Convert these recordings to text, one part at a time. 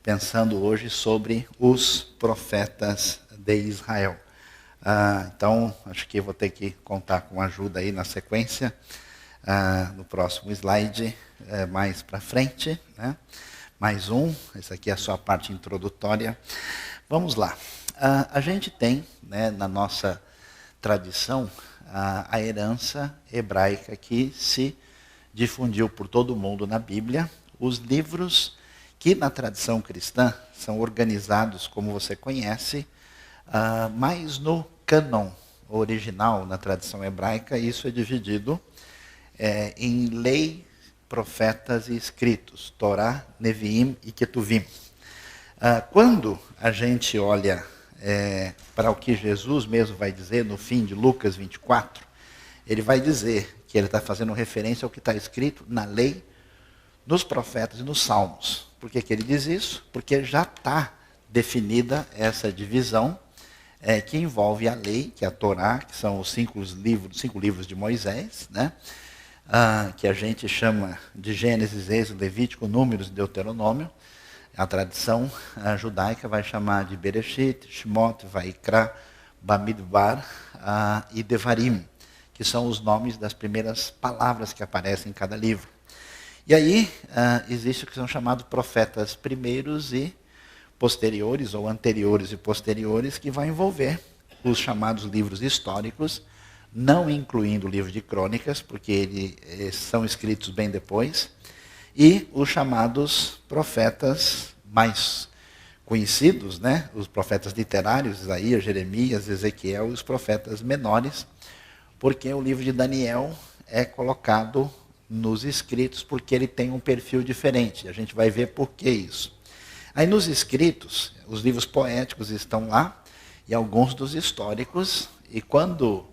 pensando hoje sobre os profetas de Israel. Então, acho que vou ter que contar com ajuda aí na sequência, no próximo slide, mais para frente, né? Mais um, essa aqui é só a parte introdutória. Vamos lá. A gente tem, né, na nossa tradição, a herança hebraica que se difundiu por todo o mundo na Bíblia, os livros que na tradição cristã são organizados, como você conhece, mas no cânon original, na tradição hebraica, isso é dividido em lei, profetas e escritos, Torá, Neviim e Ketuvim. Quando a gente olha para o que Jesus mesmo vai dizer no fim de Lucas 24, ele vai dizer que ele está fazendo referência ao que está escrito na lei, nos profetas e nos salmos. Por que ele diz isso? Porque já está definida essa divisão que envolve a lei, que é a Torá, que são os cinco livros de Moisés, né? Que a gente chama de Gênesis, Êxodo, Levítico, Números e Deuteronômio. A tradição judaica vai chamar de Bereshit, Shemot, Vaikra, Bamidbar e Devarim, que são os nomes das primeiras palavras que aparecem em cada livro. E aí existe o que são chamados profetas primeiros e posteriores, ou anteriores e posteriores, que vai envolver os chamados livros históricos, não incluindo o livro de crônicas, porque eles são escritos bem depois, e os chamados profetas mais conhecidos, né? Os profetas literários, Isaías, Jeremias, Ezequiel, e os profetas menores, porque o livro de Daniel é colocado nos escritos porque ele tem um perfil diferente. A gente vai ver por que isso. Aí nos escritos, os livros poéticos estão lá, e alguns dos históricos, e quando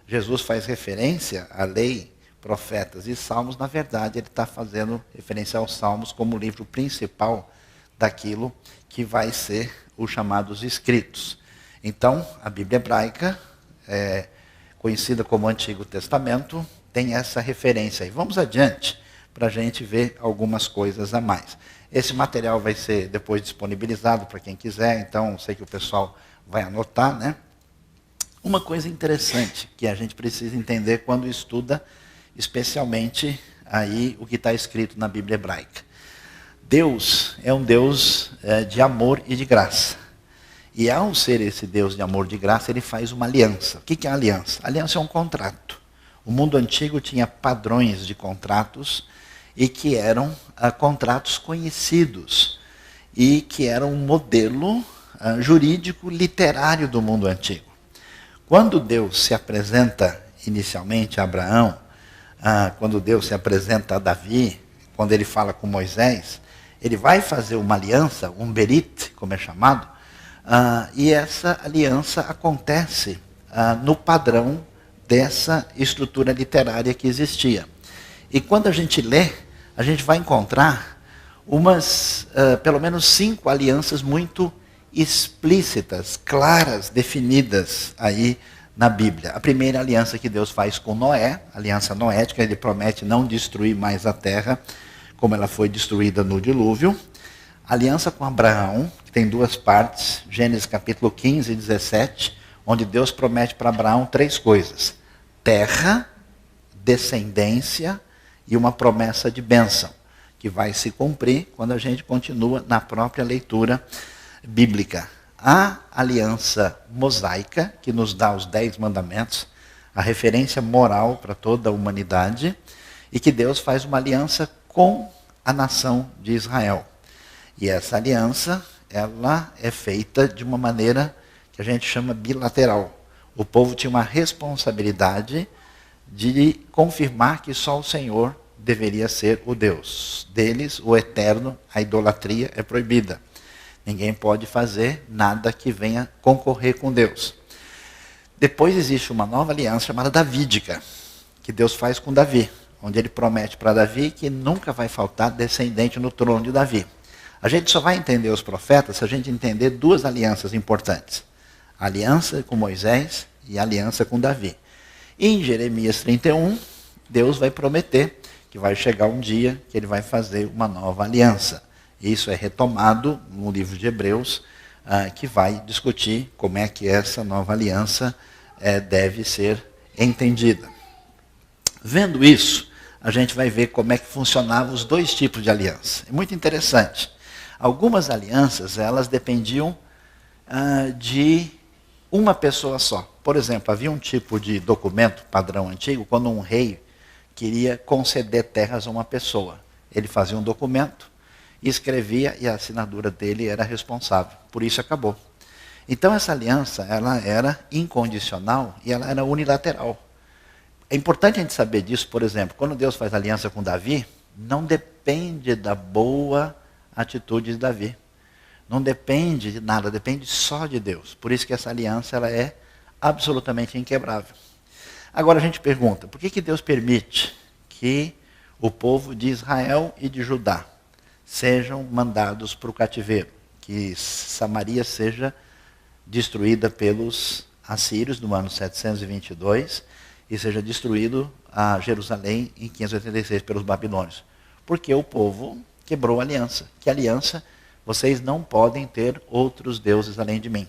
Jesus faz referência à lei, profetas e salmos, na verdade ele está fazendo referência aos salmos como o livro principal daquilo que vai ser os chamados escritos. Então, a Bíblia hebraica, conhecida como Antigo Testamento, tem essa referência aí. Vamos adiante para a gente ver algumas coisas a mais. Esse material vai ser depois disponibilizado para quem quiser, então sei que o pessoal vai anotar, né? Uma coisa interessante que a gente precisa entender quando estuda, especialmente aí o que está escrito na Bíblia hebraica. Deus é um Deus de amor e de graça. E ao ser esse Deus de amor e de graça, ele faz uma aliança. O que é a aliança? A aliança é um contrato. O mundo antigo tinha padrões de contratos e que eram contratos conhecidos e que eram um modelo jurídico literário do mundo antigo. Quando Deus se apresenta inicialmente a Abraão, quando Deus se apresenta a Davi, quando ele fala com Moisés, ele vai fazer uma aliança, um berit, como é chamado, e essa aliança acontece no padrão dessa estrutura literária que existia. E quando a gente lê, a gente vai encontrar pelo menos 5 alianças muito explícitas, claras, definidas aí na Bíblia. A primeira aliança que Deus faz com Noé, aliança noética, ele promete não destruir mais a terra, como ela foi destruída no dilúvio. Aliança com Abraão, que tem 2 partes, Gênesis capítulo 15 e 17, onde Deus promete para Abraão 3 coisas: terra, descendência e uma promessa de bênção, que vai se cumprir quando a gente continua na própria leitura bíblica. A aliança mosaica, que nos dá os 10 mandamentos, a referência moral para toda a humanidade, e que Deus faz uma aliança com a nação de Israel. E essa aliança, ela é feita de uma maneira que a gente chama bilateral. O povo tinha uma responsabilidade de confirmar que só o Senhor deveria ser o Deus deles, o eterno. A idolatria é proibida. Ninguém pode fazer nada que venha concorrer com Deus. Depois existe uma nova aliança chamada davídica, que Deus faz com Davi, onde ele promete para Davi que nunca vai faltar descendente no trono de Davi. A gente só vai entender os profetas se a gente entender 2 alianças importantes: a aliança com Moisés e a aliança com Davi. E em Jeremias 31, Deus vai prometer que vai chegar um dia que ele vai fazer uma nova aliança. E isso é retomado no livro de Hebreus, que vai discutir como é que essa nova aliança deve ser entendida. Vendo isso, a gente vai ver como é que funcionavam os dois tipos de aliança. É muito interessante. Algumas alianças, elas dependiam de uma pessoa só. Por exemplo, havia um tipo de documento padrão antigo, quando um rei queria conceder terras a uma pessoa. Ele fazia um documento, escrevia e a assinatura dele era responsável. Por isso acabou. Então essa aliança, ela era incondicional e ela era unilateral. É importante a gente saber disso, por exemplo, quando Deus faz aliança com Davi, não depende da boa atitude de Davi. Não depende de nada, depende só de Deus. Por isso que essa aliança ela é absolutamente inquebrável. Agora a gente pergunta, por que Deus permite que o povo de Israel e de Judá sejam mandados para o cativeiro? Que Samaria seja destruída pelos assírios no ano 722 e seja destruído a Jerusalém em 586 pelos babilônios. Porque o povo quebrou a aliança. Que aliança? Vocês não podem ter outros deuses além de mim.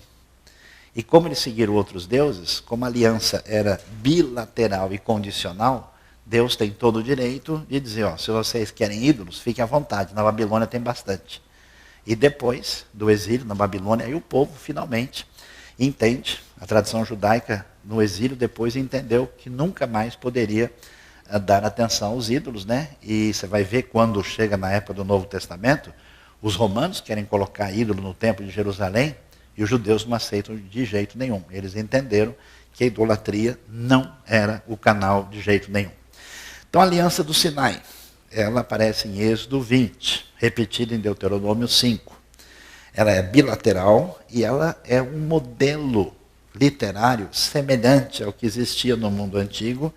E como eles seguiram outros deuses, como a aliança era bilateral e condicional, Deus tem todo o direito de dizer, se vocês querem ídolos, fiquem à vontade, na Babilônia tem bastante. E depois do exílio na Babilônia, aí o povo finalmente entende, a tradição judaica no exílio depois entendeu que nunca mais poderia dar atenção aos ídolos, né? E você vai ver quando chega na época do Novo Testamento, os romanos querem colocar ídolo no templo de Jerusalém e os judeus não aceitam de jeito nenhum. Eles entenderam que a idolatria não era o canal de jeito nenhum. Então a aliança do Sinai, ela aparece em Êxodo 20, repetida em Deuteronômio 5. Ela é bilateral e ela é um modelo literário semelhante ao que existia no mundo antigo,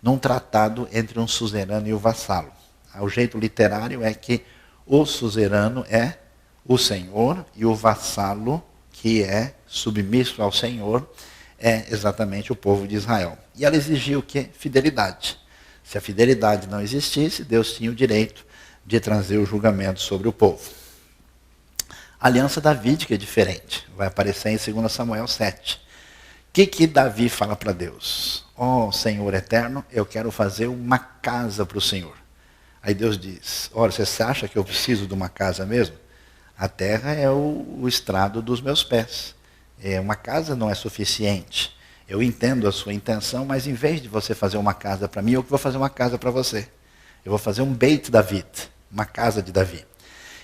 num tratado entre um suzerano e o vassalo. O jeito literário é que o suzerano é o senhor e o vassalo, que é submisso ao senhor, é exatamente o povo de Israel. E ela exigia o quê? Fidelidade. Se a fidelidade não existisse, Deus tinha o direito de trazer o julgamento sobre o povo. A aliança davídica é diferente. Vai aparecer em 2 Samuel 7. O que Davi fala para Deus? Senhor eterno, eu quero fazer uma casa para o Senhor. Aí Deus diz, você acha que eu preciso de uma casa mesmo? A terra é o estrado dos meus pés. Uma casa não é suficiente. Eu entendo a sua intenção, mas em vez de você fazer uma casa para mim, eu vou fazer uma casa para você. Eu vou fazer um Beit David, uma casa de Davi.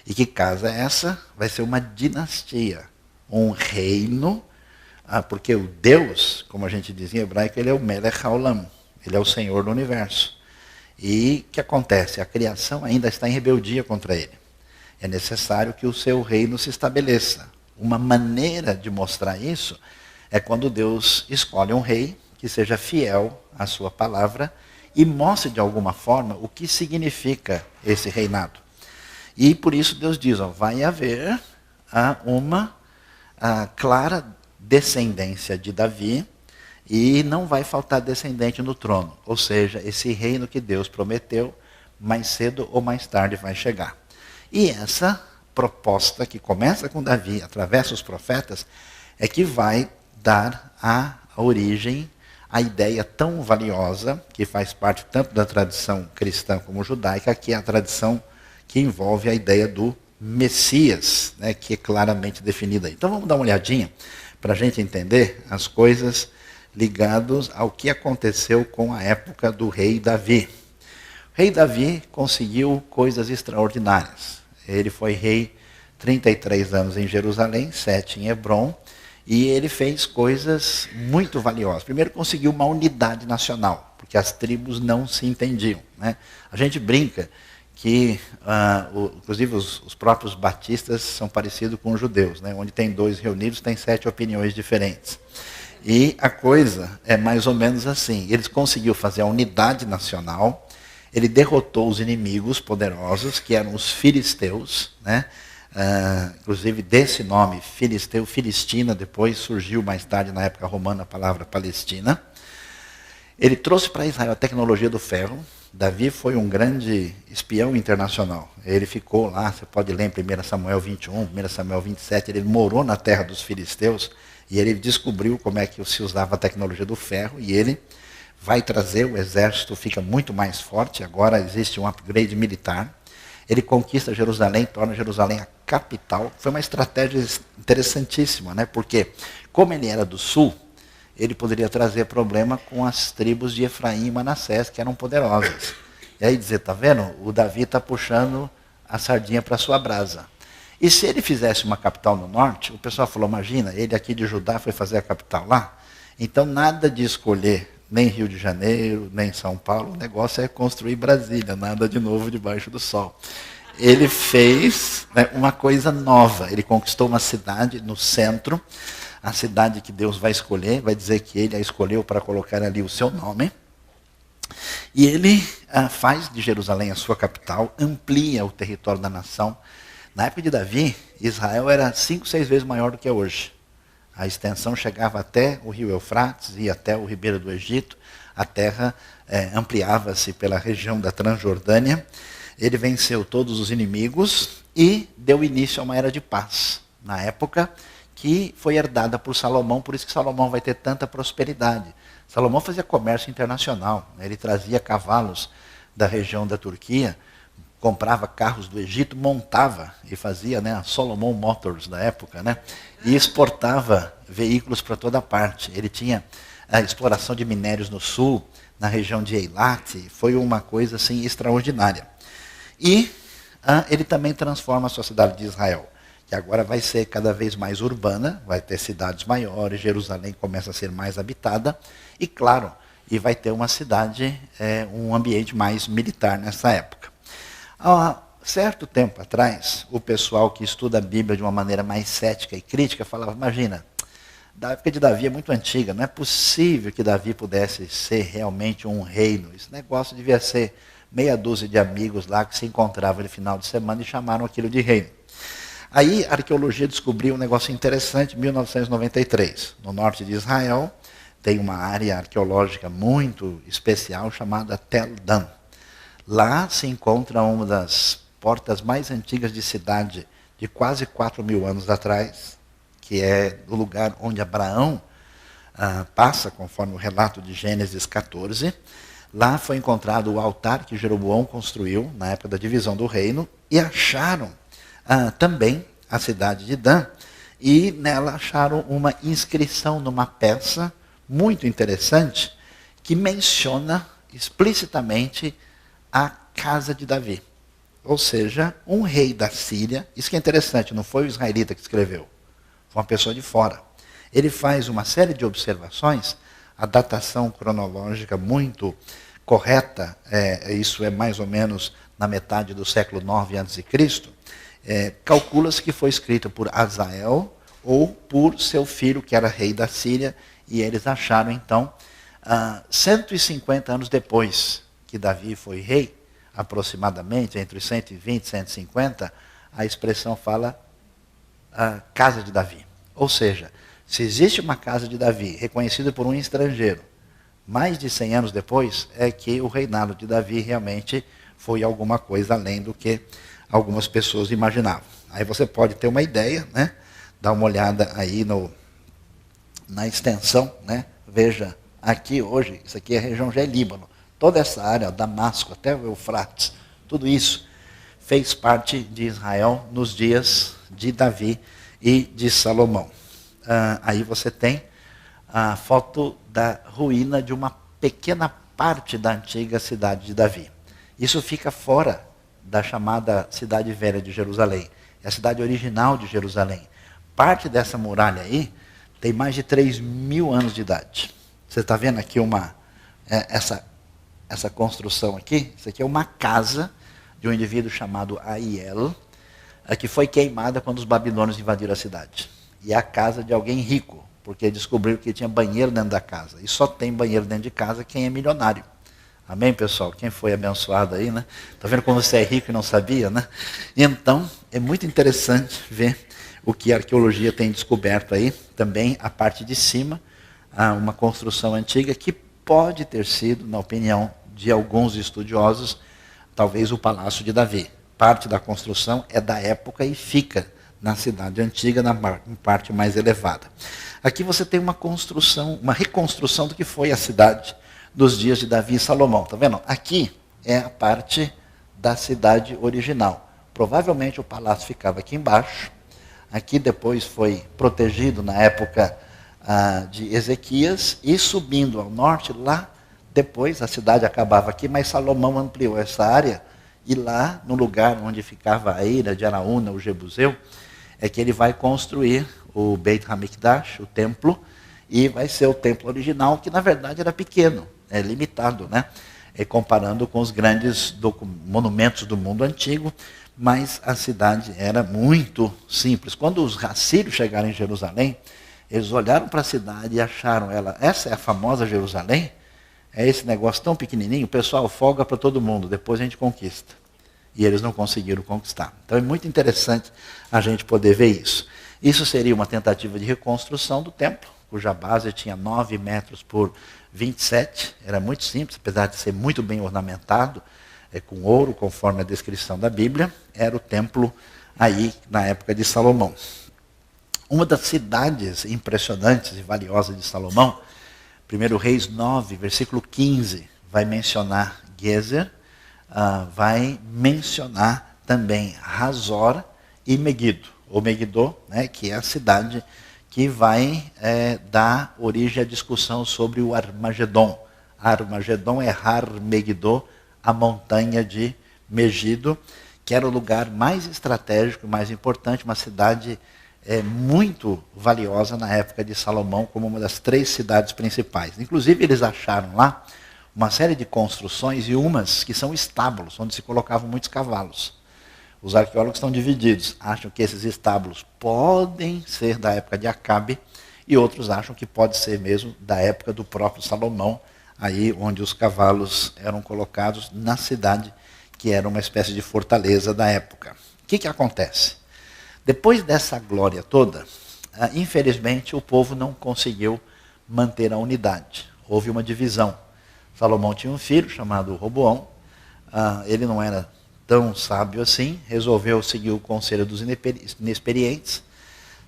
E que casa é essa? Vai ser uma dinastia, um reino, porque o Deus, como a gente diz em hebraico, ele é o Melech Haolam, ele é o Senhor do universo. E o que acontece? A criação ainda está em rebeldia contra ele. É necessário que o seu reino se estabeleça. Uma maneira de mostrar isso é quando Deus escolhe um rei que seja fiel à sua palavra e mostre de alguma forma o que significa esse reinado. E por isso Deus diz, vai haver uma clara descendência de Davi e não vai faltar descendente no trono. Ou seja, esse reino que Deus prometeu, mais cedo ou mais tarde vai chegar. E essa proposta que começa com Davi, atravessa os profetas, é que vai dar a origem à ideia tão valiosa, que faz parte tanto da tradição cristã como judaica, que é a tradição que envolve a ideia do Messias, né, que é claramente definida aí. Então vamos dar uma olhadinha para a gente entender as coisas ligadas ao que aconteceu com a época do rei Davi. O rei Davi conseguiu coisas extraordinárias. Ele foi rei 33 anos em Jerusalém, 7 em Hebrom, e ele fez coisas muito valiosas. Primeiro conseguiu uma unidade nacional, porque as tribos não se entendiam, né? A gente brinca que, inclusive os próprios batistas são parecidos com os judeus, né? Onde tem 2 reunidos, tem 7 opiniões diferentes. E a coisa é mais ou menos assim. Eles conseguiram fazer a unidade nacional, ele derrotou os inimigos poderosos, que eram os filisteus, né? Inclusive desse nome, filisteu, Filistina, depois surgiu mais tarde na época romana a palavra Palestina. Ele trouxe para Israel a tecnologia do ferro. Davi foi um grande espião internacional. Ele ficou lá, você pode ler em 1 Samuel 21, 1 Samuel 27, ele morou na terra dos filisteus e ele descobriu como é que se usava a tecnologia do ferro e ele vai trazer, o exército fica muito mais forte, agora existe um upgrade militar. Ele conquista Jerusalém, torna Jerusalém a capital. Foi uma estratégia interessantíssima, né? Porque como ele era do sul, ele poderia trazer problema com as tribos de Efraim e Manassés, que eram poderosas. E aí dizer, tá vendo? O Davi está puxando a sardinha para sua brasa. E se ele fizesse uma capital no norte, o pessoal falou, imagina, ele aqui de Judá foi fazer a capital lá. Então nada de escolher nem Rio de Janeiro, nem São Paulo, o negócio é construir Brasília, nada de novo debaixo do sol. Ele fez, né, uma coisa nova, ele conquistou uma cidade no centro, a cidade que Deus vai escolher, vai dizer que ele a escolheu para colocar ali o seu nome. E ele faz de Jerusalém a sua capital, amplia o território da nação. Na época de Davi, Israel era 5, 6 vezes maior do que é hoje. A extensão chegava até o rio Eufrates e até o ribeiro do Egito. A terra ampliava-se pela região da Transjordânia. Ele venceu todos os inimigos e deu início a uma era de paz. Na época que foi herdada por Salomão, por isso que Salomão vai ter tanta prosperidade. Salomão fazia comércio internacional, né? Ele trazia cavalos da região da Turquia, comprava carros do Egito, montava e fazia, né, a Solomon Motors da época, né, e exportava veículos para toda parte. Ele tinha a exploração de minérios no sul, na região de Eilat, foi uma coisa assim extraordinária. E ele também transforma a sua cidade de Israel, que agora vai ser cada vez mais urbana, vai ter cidades maiores, Jerusalém começa a ser mais habitada, e claro, e vai ter uma cidade, um ambiente mais militar nessa época. Há certo tempo atrás, o pessoal que estuda a Bíblia de uma maneira mais cética e crítica falava, imagina, da época de Davi é muito antiga, não é possível que Davi pudesse ser realmente um reino. Esse negócio devia ser meia dúzia de amigos lá que se encontravam no final de semana e chamaram aquilo de reino. Aí a arqueologia descobriu um negócio interessante em 1993. No norte de Israel tem uma área arqueológica muito especial chamada Tel Dan. Lá se encontra uma das portas mais antigas de cidade, de quase 4.000 anos atrás, que é o lugar onde Abraão passa, conforme o relato de Gênesis 14. Lá foi encontrado o altar que Jeroboão construiu na época da divisão do reino, e acharam também a cidade de Dan, e nela acharam uma inscrição numa peça muito interessante, que menciona explicitamente a casa de Davi. Ou seja, um rei da Síria, isso que é interessante, não foi o israelita que escreveu, foi uma pessoa de fora. Ele faz uma série de observações, a datação cronológica muito correta, isso é mais ou menos na metade do século IX a.C., calcula-se que foi escrito por Azael ou por seu filho, que era rei da Síria, e eles acharam então, 150 anos depois que Davi foi rei, aproximadamente, entre 120 e 150, a expressão fala casa de Davi. Ou seja, se existe uma casa de Davi reconhecida por um estrangeiro, mais de 100 anos depois, é que o reinado de Davi realmente foi alguma coisa além do que algumas pessoas imaginavam. Aí você pode ter uma ideia, né? Dá uma olhada aí na extensão, né? Veja, aqui hoje, isso aqui é a região já é Líbano. Toda essa área, Damasco, até o Eufrates, tudo isso fez parte de Israel nos dias de Davi e de Salomão. Aí você tem a foto da ruína de uma pequena parte da antiga cidade de Davi. Isso fica fora da chamada Cidade Velha de Jerusalém. É a cidade original de Jerusalém. Parte dessa muralha aí tem mais de 3.000 anos de idade. Você está vendo aqui essa construção aqui? Isso aqui é uma casa de um indivíduo chamado Aiel, que foi queimada quando os babilônios invadiram a cidade. E é a casa de alguém rico, porque descobriram que tinha banheiro dentro da casa. E só tem banheiro dentro de casa quem é milionário. Amém, pessoal? Quem foi abençoado aí, né? Está vendo como você é rico e não sabia, né? E então, é muito interessante ver o que a arqueologia tem descoberto aí. Também a parte de cima, uma construção antiga que pode ter sido, na opinião de alguns estudiosos, talvez o Palácio de Davi. Parte da construção é da época e fica na cidade antiga, na parte mais elevada. Aqui você tem uma construção, uma reconstrução do que foi a cidade dos dias de Davi e Salomão. Está vendo? Aqui é a parte da cidade original. Provavelmente o palácio ficava aqui embaixo. Aqui depois foi protegido na época de Ezequias, e subindo ao norte, lá depois a cidade acabava aqui, mas Salomão ampliou essa área, e lá no lugar onde ficava a eira de Araúna, o Jebuseu, é que ele vai construir o Beit HaMikdash, o templo, e vai ser o templo original, que na verdade era pequeno, é limitado, né? Comparando com os grandes monumentos do mundo antigo, mas a cidade era muito simples. Quando os assírios chegaram em Jerusalém, eles olharam para a cidade e acharam ela, essa é a famosa Jerusalém? É esse negócio tão pequenininho, o pessoal folga para todo mundo, depois a gente conquista. E eles não conseguiram conquistar. Então é muito interessante a gente poder ver isso. Isso seria uma tentativa de reconstrução do templo, cuja base tinha 9 metros por 27, era muito simples, apesar de ser muito bem ornamentado, com ouro, conforme a descrição da Bíblia, era o templo aí na época de Salomão. Uma das cidades impressionantes e valiosas de Salomão, 1 Reis 9, versículo 15, vai mencionar Gezer, vai mencionar também Hazor e Megido, ou Megiddo, né, que é a cidade que vai dar origem à discussão sobre o Armagedon. Armagedon é Har Megiddo, a montanha de Megido, que era o lugar mais estratégico, mais importante, uma cidade muito valiosa na época de Salomão, como uma das 3 cidades principais. Inclusive, eles acharam lá uma série de construções, e umas que são estábulos, onde se colocavam muitos cavalos. Os arqueólogos estão divididos, acham que esses estábulos podem ser da época de Acabe, e outros acham que pode ser mesmo da época do próprio Salomão, aí onde os cavalos eram colocados na cidade, que era uma espécie de fortaleza da época. O que acontece? Depois dessa glória toda, infelizmente o povo não conseguiu manter a unidade. Houve uma divisão. Salomão tinha um filho chamado Roboão, ele não era tão sábio assim, resolveu seguir o conselho dos inexperientes.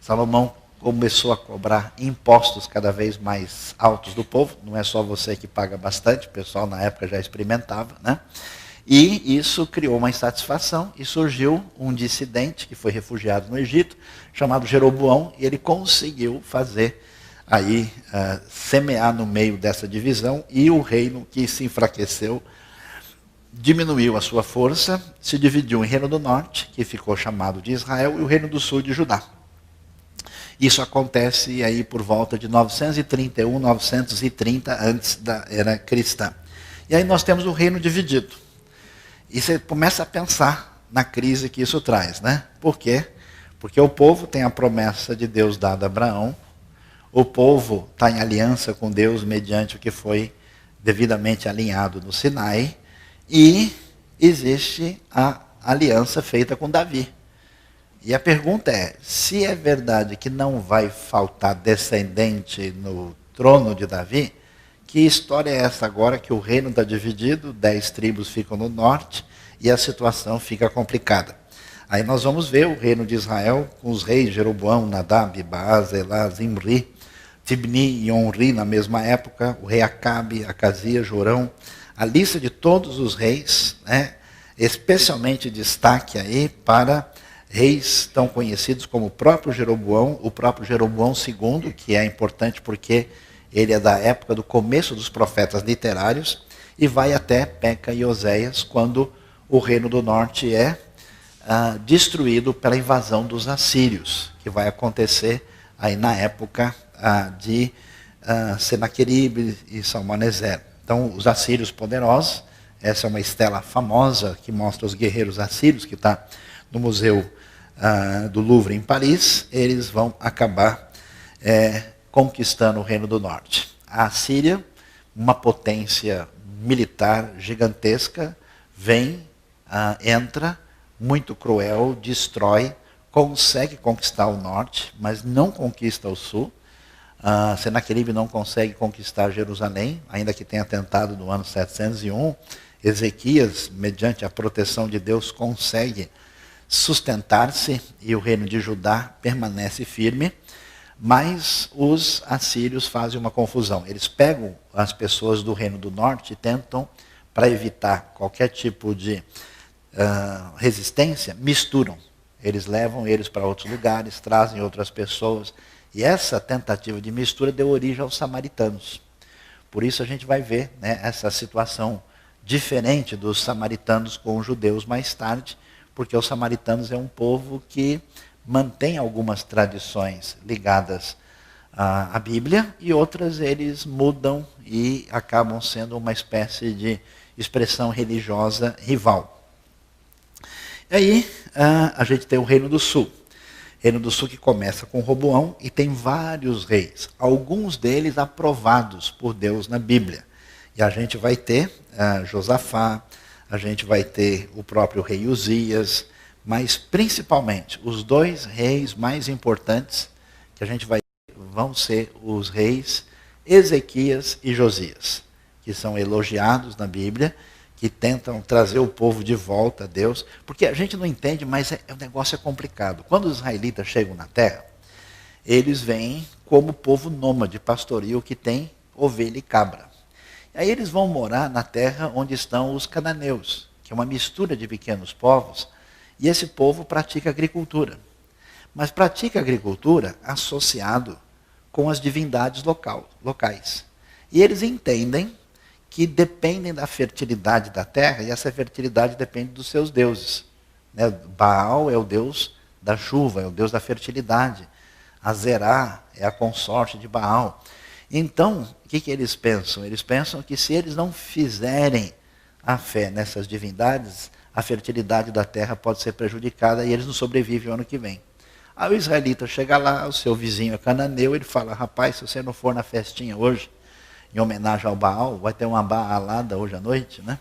Salomão começou a cobrar impostos cada vez mais altos do povo, não é só você que paga bastante, o pessoal na época já experimentava, né? E isso criou uma insatisfação, e surgiu um dissidente que foi refugiado no Egito, chamado Jeroboão, e ele conseguiu fazer aí semear no meio dessa divisão, e o reino que se enfraqueceu diminuiu a sua força, se dividiu em Reino do Norte, que ficou chamado de Israel, e o Reino do Sul de Judá. Isso acontece aí por volta de 931, 930 antes da era cristã. E aí nós temos o reino dividido. E você começa a pensar na crise que isso traz, né? Por quê? Porque o povo tem a promessa de Deus dada a Abraão, o povo está em aliança com Deus mediante o que foi devidamente alinhado no Sinai, e existe a aliança feita com Davi. E a pergunta é, se é verdade que não vai faltar descendente no trono de Davi, que história é essa agora que o reino está dividido, 10 tribos ficam no norte e a situação fica complicada? Aí nós vamos ver o reino de Israel com os reis Jeroboão, Nadab, Baaz, Elá, Zimri, Tibni e Onri na mesma época, o rei Acabe, Acasias, Jorão, a lista de todos os reis, né, especialmente destaque aí para reis tão conhecidos como o próprio Jeroboão II, que é importante porque ele é da época do começo dos profetas literários, e vai até Peca e Oséias, quando o reino do norte é destruído pela invasão dos assírios, que vai acontecer aí na época de Senaqueribe e Salmaneser. Então, os assírios poderosos, essa é uma estela famosa que mostra os guerreiros assírios, que está no Museu do Louvre em Paris, eles vão acabar conquistando o Reino do Norte. A Assíria, uma potência militar gigantesca, vem, entra, muito cruel, destrói, consegue conquistar o norte, mas não conquista o sul. Senaqueribe não consegue conquistar Jerusalém, ainda que tenha tentado no ano 701. Ezequias, mediante a proteção de Deus, consegue sustentar-se e o reino de Judá permanece firme. Mas os assírios fazem uma confusão. Eles pegam as pessoas do reino do norte e tentam, para evitar qualquer tipo de resistência, misturam. Eles levam eles para outros lugares, trazem outras pessoas. E essa tentativa de mistura deu origem aos samaritanos. Por isso a gente vai ver, né, essa situação diferente dos samaritanos com os judeus mais tarde, porque os samaritanos é um povo que mantém algumas tradições ligadas à Bíblia e outras eles mudam e acabam sendo uma espécie de expressão religiosa rival. E aí a gente tem o Reino do Sul. Reino do Sul que começa com Roboão e tem vários reis, alguns deles aprovados por Deus na Bíblia. E a gente vai ter Josafá, a gente vai ter o próprio rei Uzias, mas principalmente os dois reis mais importantes que a gente vai ter vão ser os reis Ezequias e Josias, que são elogiados na Bíblia, que tentam trazer o povo de volta a Deus, porque a gente não entende, mas o negócio é complicado. Quando os israelitas chegam na terra, eles vêm como povo nômade, pastoril, que tem ovelha e cabra. Aí eles vão morar na terra onde estão os cananeus, que é uma mistura de pequenos povos, e esse povo pratica agricultura. Mas pratica agricultura associado com as divindades locais. E eles entendem que dependem da fertilidade da terra, e essa fertilidade depende dos seus deuses. Né? Baal é o deus da chuva, é o deus da fertilidade. Azerá é a consorte de Baal. Então, o que eles pensam? Eles pensam que se eles não fizerem a fé nessas divindades, a fertilidade da terra pode ser prejudicada e eles não sobrevivem o ano que vem. Aí o israelita chega lá, o seu vizinho é cananeu, ele fala, rapaz, se você não for na festinha hoje, em homenagem ao Baal, vai ter uma baalada hoje à noite, né?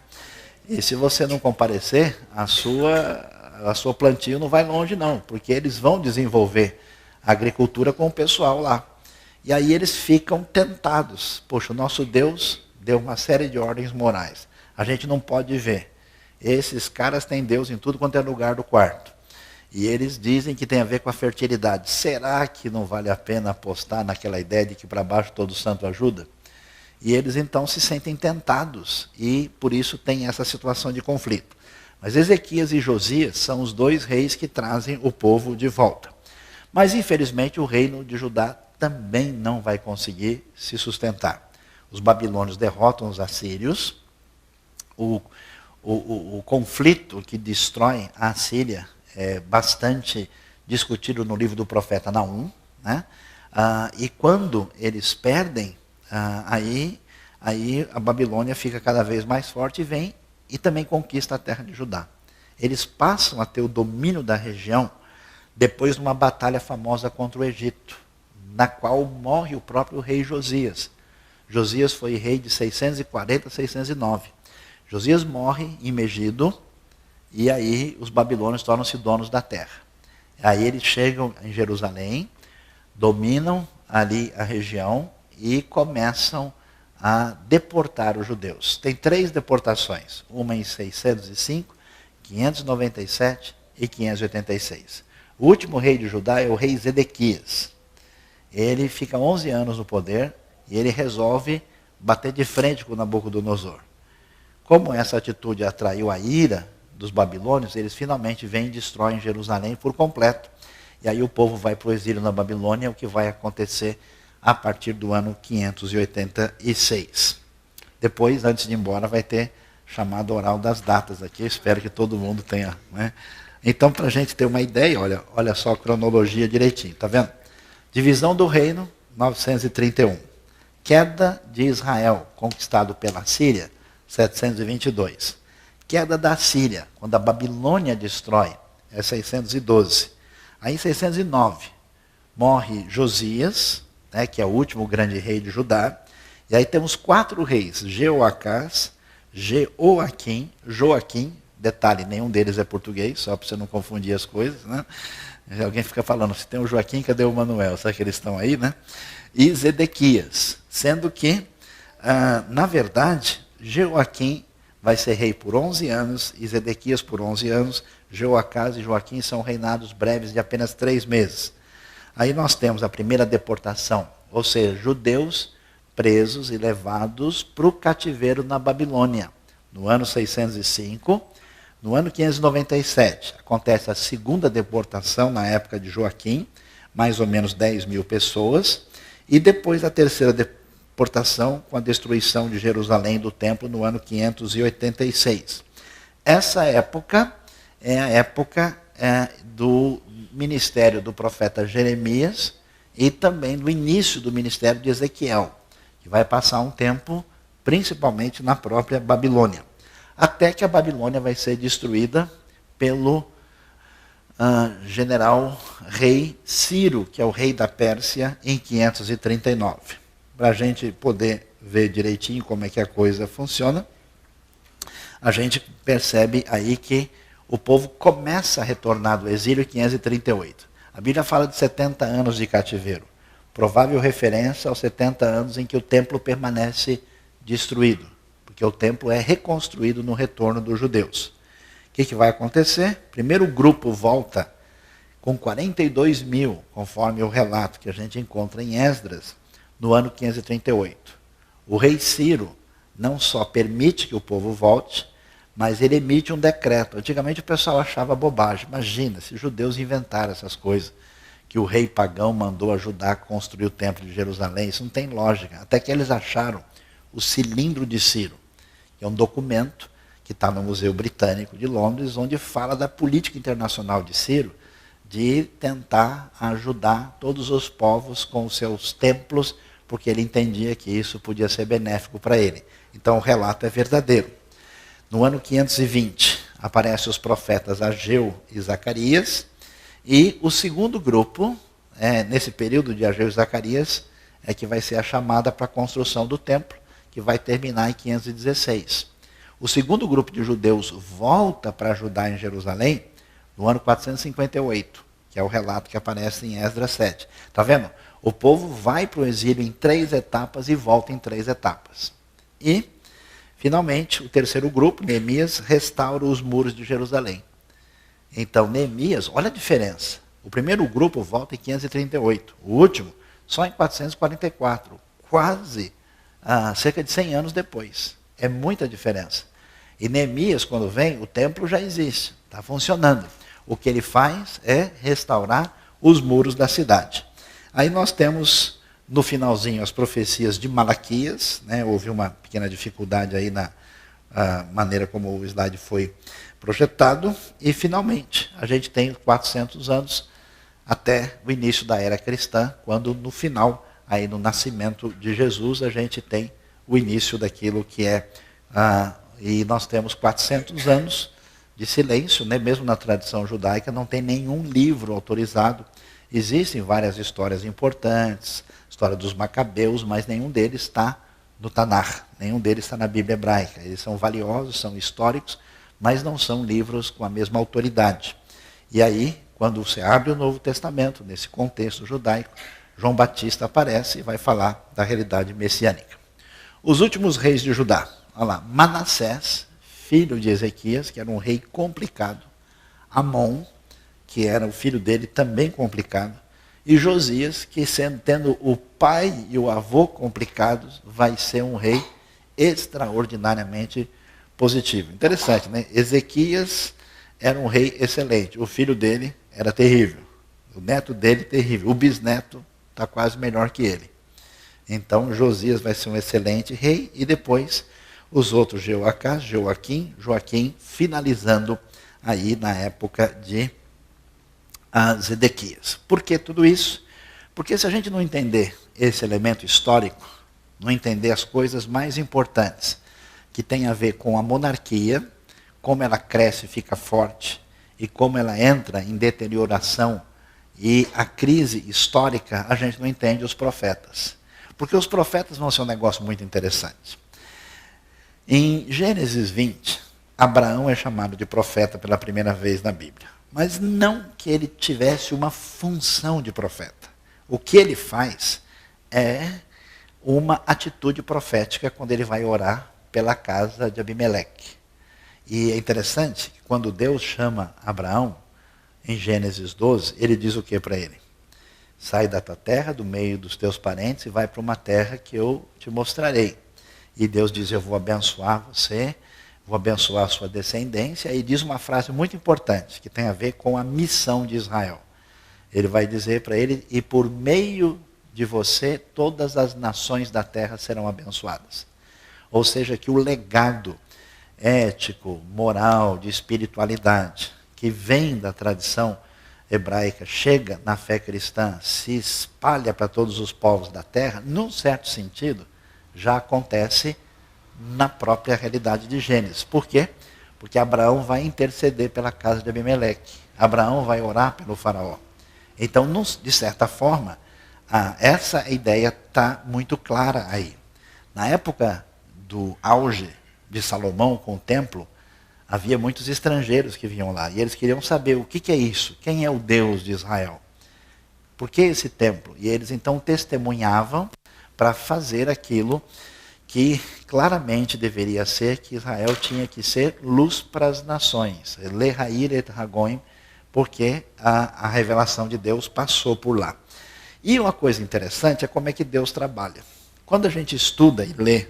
E se você não comparecer, a sua plantio não vai longe não, porque eles vão desenvolver a agricultura com o pessoal lá. E aí eles ficam tentados. Poxa, o nosso Deus deu uma série de ordens morais. A gente não pode ver. Esses caras têm Deus em tudo quanto é lugar do quarto. E eles dizem que tem a ver com a fertilidade. Será que não vale a pena apostar naquela ideia de que para baixo todo santo ajuda? E eles então se sentem tentados e por isso tem essa situação de conflito. Mas Ezequias e Josias são os dois reis que trazem o povo de volta. Mas infelizmente o reino de Judá também não vai conseguir se sustentar. Os babilônios derrotam os assírios. O conflito que destrói a Assíria é bastante discutido no livro do profeta Naum, né? E quando eles perdem, aí a Babilônia fica cada vez mais forte e vem e também conquista a terra de Judá. Eles passam a ter o domínio da região depois de uma batalha famosa contra o Egito, na qual morre o próprio rei Josias. Josias foi rei de 640 a 609. Josias morre em Megido, e aí os babilônios tornam-se donos da terra. Aí eles chegam em Jerusalém, dominam ali a região e começam a deportar os judeus. Tem 3 deportações, uma em 605, 597 e 586. O último rei de Judá é o rei Zedequias. Ele fica 11 anos no poder e ele resolve bater de frente com Nabucodonosor. Como essa atitude atraiu a ira dos babilônios, eles finalmente vêm e destroem Jerusalém por completo. E aí o povo vai para o exílio na Babilônia, o que vai acontecer a partir do ano 586. Depois, antes de ir embora, vai ter chamado oral das datas aqui. Eu espero que todo mundo tenha. Né? Então, para a gente ter uma ideia, olha só a cronologia direitinho, tá vendo? Divisão do reino, 931. Queda de Israel, conquistado pela Síria, 722. Queda da Síria, quando a Babilônia destrói, é 612. Aí em 609, morre Josias, né, que é o último grande rei de Judá. E aí temos 4 reis, Jeoacás, Joaquim, detalhe, nenhum deles é português, só para você não confundir as coisas, né? Alguém fica falando, se tem o Joaquim, cadê o Manuel? Será que eles estão aí, né? E Zedequias, sendo que, na verdade, Jeoaquim vai ser rei por 11 anos, e Zedequias por 11 anos, Jeoacás e Joaquim são reinados breves de apenas 3 meses. Aí nós temos a primeira deportação, ou seja, judeus presos e levados para o cativeiro na Babilônia. No ano 605, no ano 597, acontece a segunda deportação na época de Joaquim, mais ou menos 10 mil pessoas, e depois a terceira deportação com a destruição de Jerusalém do templo no ano 586. Essa época é a época do ministério do profeta Jeremias e também do início do ministério de Ezequiel, que vai passar um tempo principalmente na própria Babilônia, até que a Babilônia vai ser destruída pelo general rei Ciro, que é o rei da Pérsia, em 539. Para a gente poder ver direitinho como é que a coisa funciona, a gente percebe aí que o povo começa a retornar do exílio em 538. A Bíblia fala de 70 anos de cativeiro, provável referência aos 70 anos em que o templo permanece destruído, porque o templo é reconstruído no retorno dos judeus. O que vai acontecer? Primeiro o grupo volta com 42 mil, conforme o relato que a gente encontra em Esdras, no ano 538. O rei Ciro não só permite que o povo volte, mas ele emite um decreto. Antigamente o pessoal achava bobagem. Imagina, se os judeus inventaram essas coisas, que o rei pagão mandou ajudar a construir o templo de Jerusalém, isso não tem lógica. Até que eles acharam o cilindro de Ciro, que é um documento que está no Museu Britânico de Londres, onde fala da política internacional de Ciro, de tentar ajudar todos os povos com os seus templos, porque ele entendia que isso podia ser benéfico para ele. Então o relato é verdadeiro. No ano 520, aparecem os profetas Ageu e Zacarias, e o segundo grupo, nesse período de Ageu e Zacarias, é que vai ser a chamada para a construção do templo, que vai terminar em 516. O segundo grupo de judeus volta para ajudar em Jerusalém no ano 458, que é o relato que aparece em Esdras 7. Está vendo? O povo vai para o exílio em 3 etapas e volta em 3 etapas. E, finalmente, o terceiro grupo, Neemias, restaura os muros de Jerusalém. Então, Neemias, olha a diferença. O primeiro grupo volta em 538, o último só em 444, quase cerca de 100 anos depois. É muita diferença. E Neemias, quando vem, o templo já existe, está funcionando. O que ele faz é restaurar os muros da cidade. Aí nós temos, no finalzinho, as profecias de Malaquias, né? Houve uma pequena dificuldade aí na maneira como o slide foi projetado. E, finalmente, a gente tem 400 anos até o início da era cristã, quando, no final, aí no nascimento de Jesus, a gente tem o início daquilo que é... e nós temos 400 anos de silêncio, né? Mesmo na tradição judaica, não tem nenhum livro autorizado. Existem várias histórias importantes, história dos Macabeus, mas nenhum deles está no Tanar, nenhum deles está na Bíblia hebraica. Eles são valiosos, são históricos, mas não são livros com a mesma autoridade. E aí, quando você abre o Novo Testamento, nesse contexto judaico, João Batista aparece e vai falar da realidade messiânica. Os últimos reis de Judá. Olha lá, Manassés, filho de Ezequias, que era um rei complicado. Amon, que era o filho dele, também complicado. E Josias, que tendo o pai e o avô complicados, vai ser um rei extraordinariamente positivo. Interessante, né? Ezequias era um rei excelente. O filho dele era terrível. O neto dele, terrível. O bisneto está quase melhor que ele. Então, Josias vai ser um excelente rei. E depois, os outros, Jeoacás, Joaquim, finalizando aí na época de Zedequias. Por que tudo isso? Porque se a gente não entender esse elemento histórico, não entender as coisas mais importantes, que tem a ver com a monarquia, como ela cresce e fica forte, e como ela entra em deterioração, e a crise histórica, a gente não entende os profetas. Porque os profetas vão ser um negócio muito interessante. Em Gênesis 20, Abraão é chamado de profeta pela primeira vez na Bíblia. mas não que ele tivesse uma função de profeta. O que ele faz é uma atitude profética quando ele vai orar pela casa de Abimeleque. E é interessante que quando Deus chama Abraão, em Gênesis 12, ele diz o que para ele? Sai da tua terra, do meio dos teus parentes, e vai para uma terra que eu te mostrarei. E Deus diz, eu vou abençoar você, vou abençoar a sua descendência. E diz uma frase muito importante, que tem a ver com a missão de Israel. Ele vai dizer para ele, e por meio de você, todas as nações da terra serão abençoadas. Ou seja, que o legado ético, moral, de espiritualidade, que vem da tradição hebraica, chega na fé cristã, se espalha para todos os povos da terra, num certo sentido, já acontece na própria realidade de Gênesis. Por quê? Porque Abraão vai interceder pela casa de Abimeleque. Abraão vai orar pelo faraó. Então, de certa forma, essa ideia está muito clara aí. Na época do auge de Salomão com o templo, havia muitos estrangeiros que vinham lá. E eles queriam saber o que é isso? Quem é o Deus de Israel? Por que esse templo? E eles então testemunhavam para fazer aquilo que claramente deveria ser, que Israel tinha que ser luz para as nações. Lehair et Hagoim, porque a revelação de Deus passou por lá. E uma coisa interessante é como é que Deus trabalha. Quando a gente estuda e lê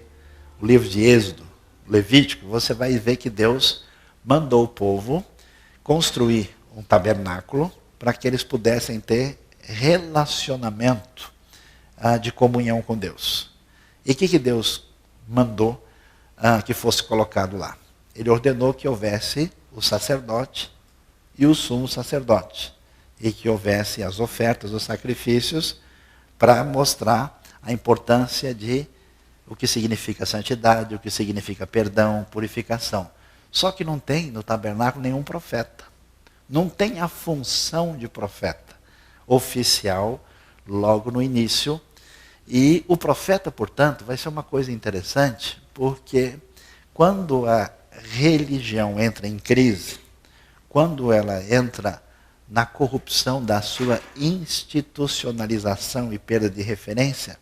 o livro de Êxodo, Levítico, você vai ver que Deus mandou o povo construir um tabernáculo para que eles pudessem ter relacionamento de comunhão com Deus. E o que Deus mandou que fosse colocado lá? Ele ordenou que houvesse o sacerdote e o sumo sacerdote. E que houvesse as ofertas, os sacrifícios, para mostrar a importância de o que significa santidade, o que significa perdão, purificação. Só que não tem no tabernáculo nenhum profeta. Não tem a função de profeta oficial logo no início. E o profeta, portanto, vai ser uma coisa interessante, porque quando a religião entra em crise, quando ela entra na corrupção da sua institucionalização e perda de referência,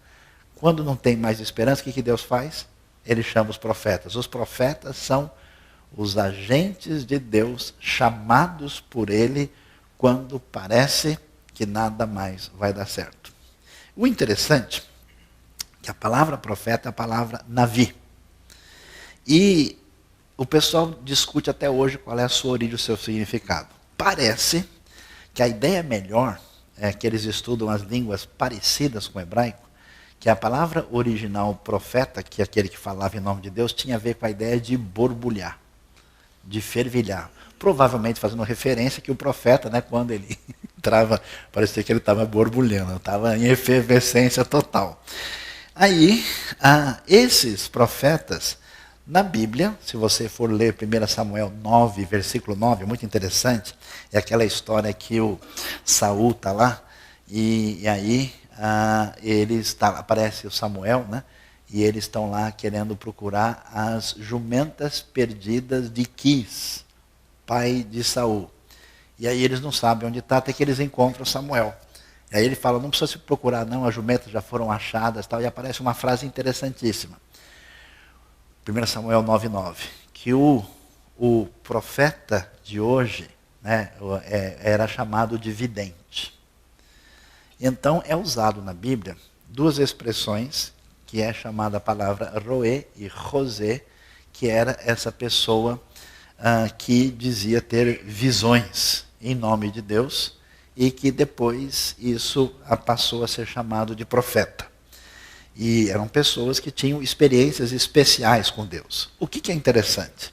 quando não tem mais esperança, o que Deus faz? Ele chama os profetas. Os profetas são os agentes de Deus chamados por Ele quando parece que nada mais vai dar certo. O interessante é que a palavra profeta é a palavra navi. E o pessoal discute até hoje qual é a sua origem, o seu significado. Parece que a ideia melhor é que eles estudam as línguas parecidas com o hebraico, que a palavra original profeta, que é aquele que falava em nome de Deus, tinha a ver com a ideia de borbulhar, de fervilhar. Provavelmente fazendo referência que o profeta, quando ele entrava, parecia que ele estava borbulhando, estava em efervescência total. Aí, esses profetas, na Bíblia, se você for ler 1 Samuel 9, versículo 9, é muito interessante, é aquela história que o Saul está lá, e aí aparece o Samuel, e eles estão lá querendo procurar as jumentas perdidas de Quis, pai de Saul. E aí eles não sabem onde está, até que eles encontram Samuel. E aí ele fala, não precisa se procurar não, as jumentas já foram achadas, tal, e aparece uma frase interessantíssima. 1 Samuel 9,9, que o profeta de hoje era chamado de vidente. Então é usado na Bíblia duas expressões, que é chamada a palavra roé e rosé, que era essa pessoa que dizia ter visões em nome de Deus, e que depois isso passou a ser chamado de profeta. E eram pessoas que tinham experiências especiais com Deus. O que é interessante?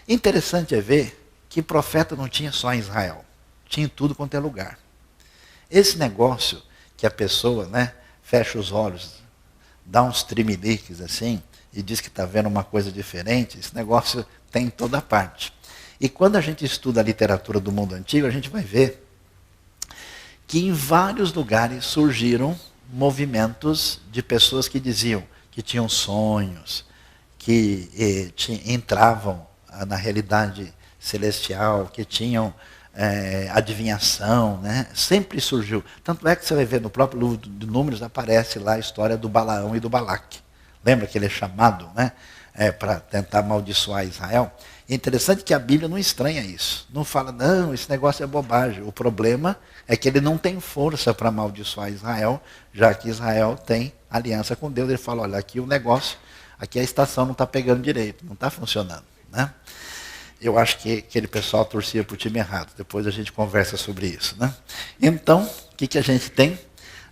Interessante é ver que profeta não tinha só em Israel. Tinha em tudo quanto é lugar. Esse negócio que a pessoa fecha os olhos, dá uns trimeliques assim, e diz que está vendo uma coisa diferente, esse negócio tem em toda parte. E quando a gente estuda a literatura do mundo antigo, a gente vai ver que em vários lugares surgiram movimentos de pessoas que diziam que tinham sonhos, que entravam na realidade celestial, que tinham adivinhação, né? Sempre surgiu. Tanto é que você vai ver no próprio livro de Números, aparece lá a história do Balaão e do Balaque. Lembra que ele é chamado, né, para tentar amaldiçoar Israel? É interessante que a Bíblia não estranha isso. Não fala, não, esse negócio é bobagem. O problema é que ele não tem força para amaldiçoar Israel, já que Israel tem aliança com Deus. Ele fala, olha, aqui o negócio, aqui a estação não está pegando direito, não está funcionando, né? Eu acho que aquele pessoal torcia para o time errado. Depois a gente conversa sobre isso, né? Então, o que a gente tem?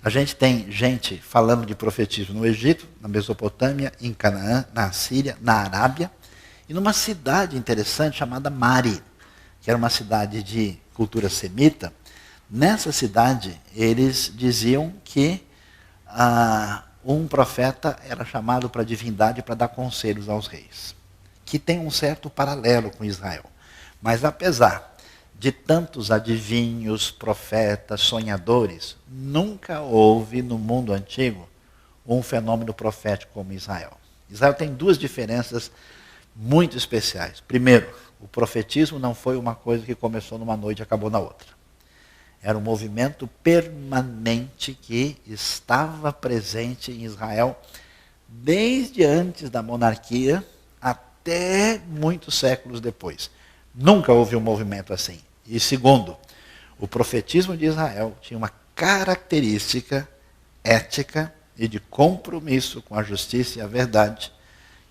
A gente tem gente falando de profetismo no Egito, na Mesopotâmia, em Canaã, na Síria, na Arábia, e numa cidade interessante chamada Mari, que era uma cidade de cultura semita. Nessa cidade, eles diziam que um profeta era chamado para a divindade para dar conselhos aos reis, que tem um certo paralelo com Israel. Mas apesar de tantos adivinhos, profetas, sonhadores, nunca houve no mundo antigo um fenômeno profético como Israel. Israel tem duas diferenças muito especiais. Primeiro, o profetismo não foi uma coisa que começou numa noite e acabou na outra. Era um movimento permanente que estava presente em Israel desde antes da monarquia até muitos séculos depois. Nunca houve um movimento assim. E segundo, o profetismo de Israel tinha uma característica ética e de compromisso com a justiça e a verdade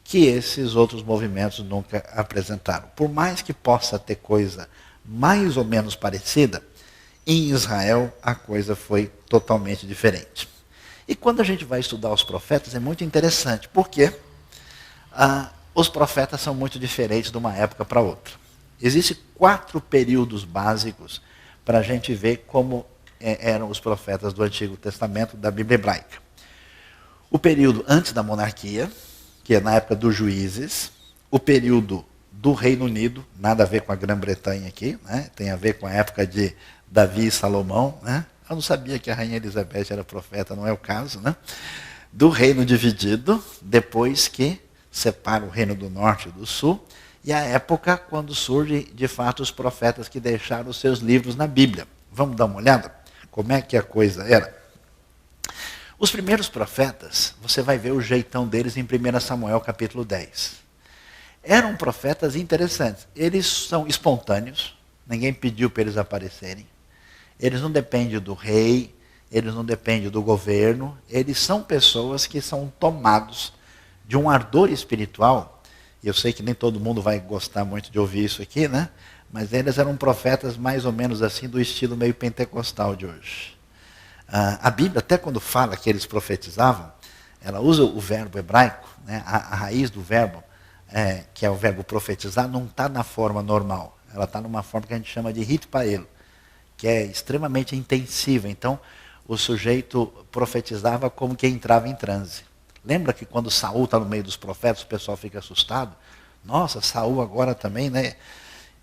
que esses outros movimentos nunca apresentaram. Por mais que possa ter coisa mais ou menos parecida, em Israel a coisa foi totalmente diferente. E quando a gente vai estudar os profetas é muito interessante, porque os profetas são muito diferentes de uma época para outra. Existem 4 períodos básicos para a gente ver como eram os profetas do Antigo Testamento da Bíblia hebraica. O período antes da monarquia, que é na época dos juízes, o período do Reino Unido, nada a ver com a Grã-Bretanha aqui, né? Tem a ver com a época de Davi e Salomão, né? Eu não sabia que a rainha Elizabeth era profeta, não é o caso, né? Do reino dividido, depois que separa o reino do norte e do sul, e a época quando surgem de fato os profetas que deixaram os seus livros na Bíblia. Vamos dar uma olhada? Como é que a coisa era? Os primeiros profetas, você vai ver o jeitão deles em 1 Samuel capítulo 10. Eram profetas interessantes. Eles são espontâneos, ninguém pediu para eles aparecerem. Eles não dependem do rei, eles não dependem do governo. Eles são pessoas que são tomados de um ardor espiritual. E eu sei que nem todo mundo vai gostar muito de ouvir isso aqui, né? Mas eles eram profetas mais ou menos assim, do estilo meio pentecostal de hoje. A Bíblia, até quando fala que eles profetizavam, ela usa o verbo hebraico, né? A raiz do verbo, que é o verbo profetizar, não está na forma normal. Ela está numa forma que a gente chama de hitpael, que é extremamente intensiva. Então, o sujeito profetizava como que entrava em transe. Lembra que quando Saul está no meio dos profetas, o pessoal fica assustado? Nossa, Saul agora também, né,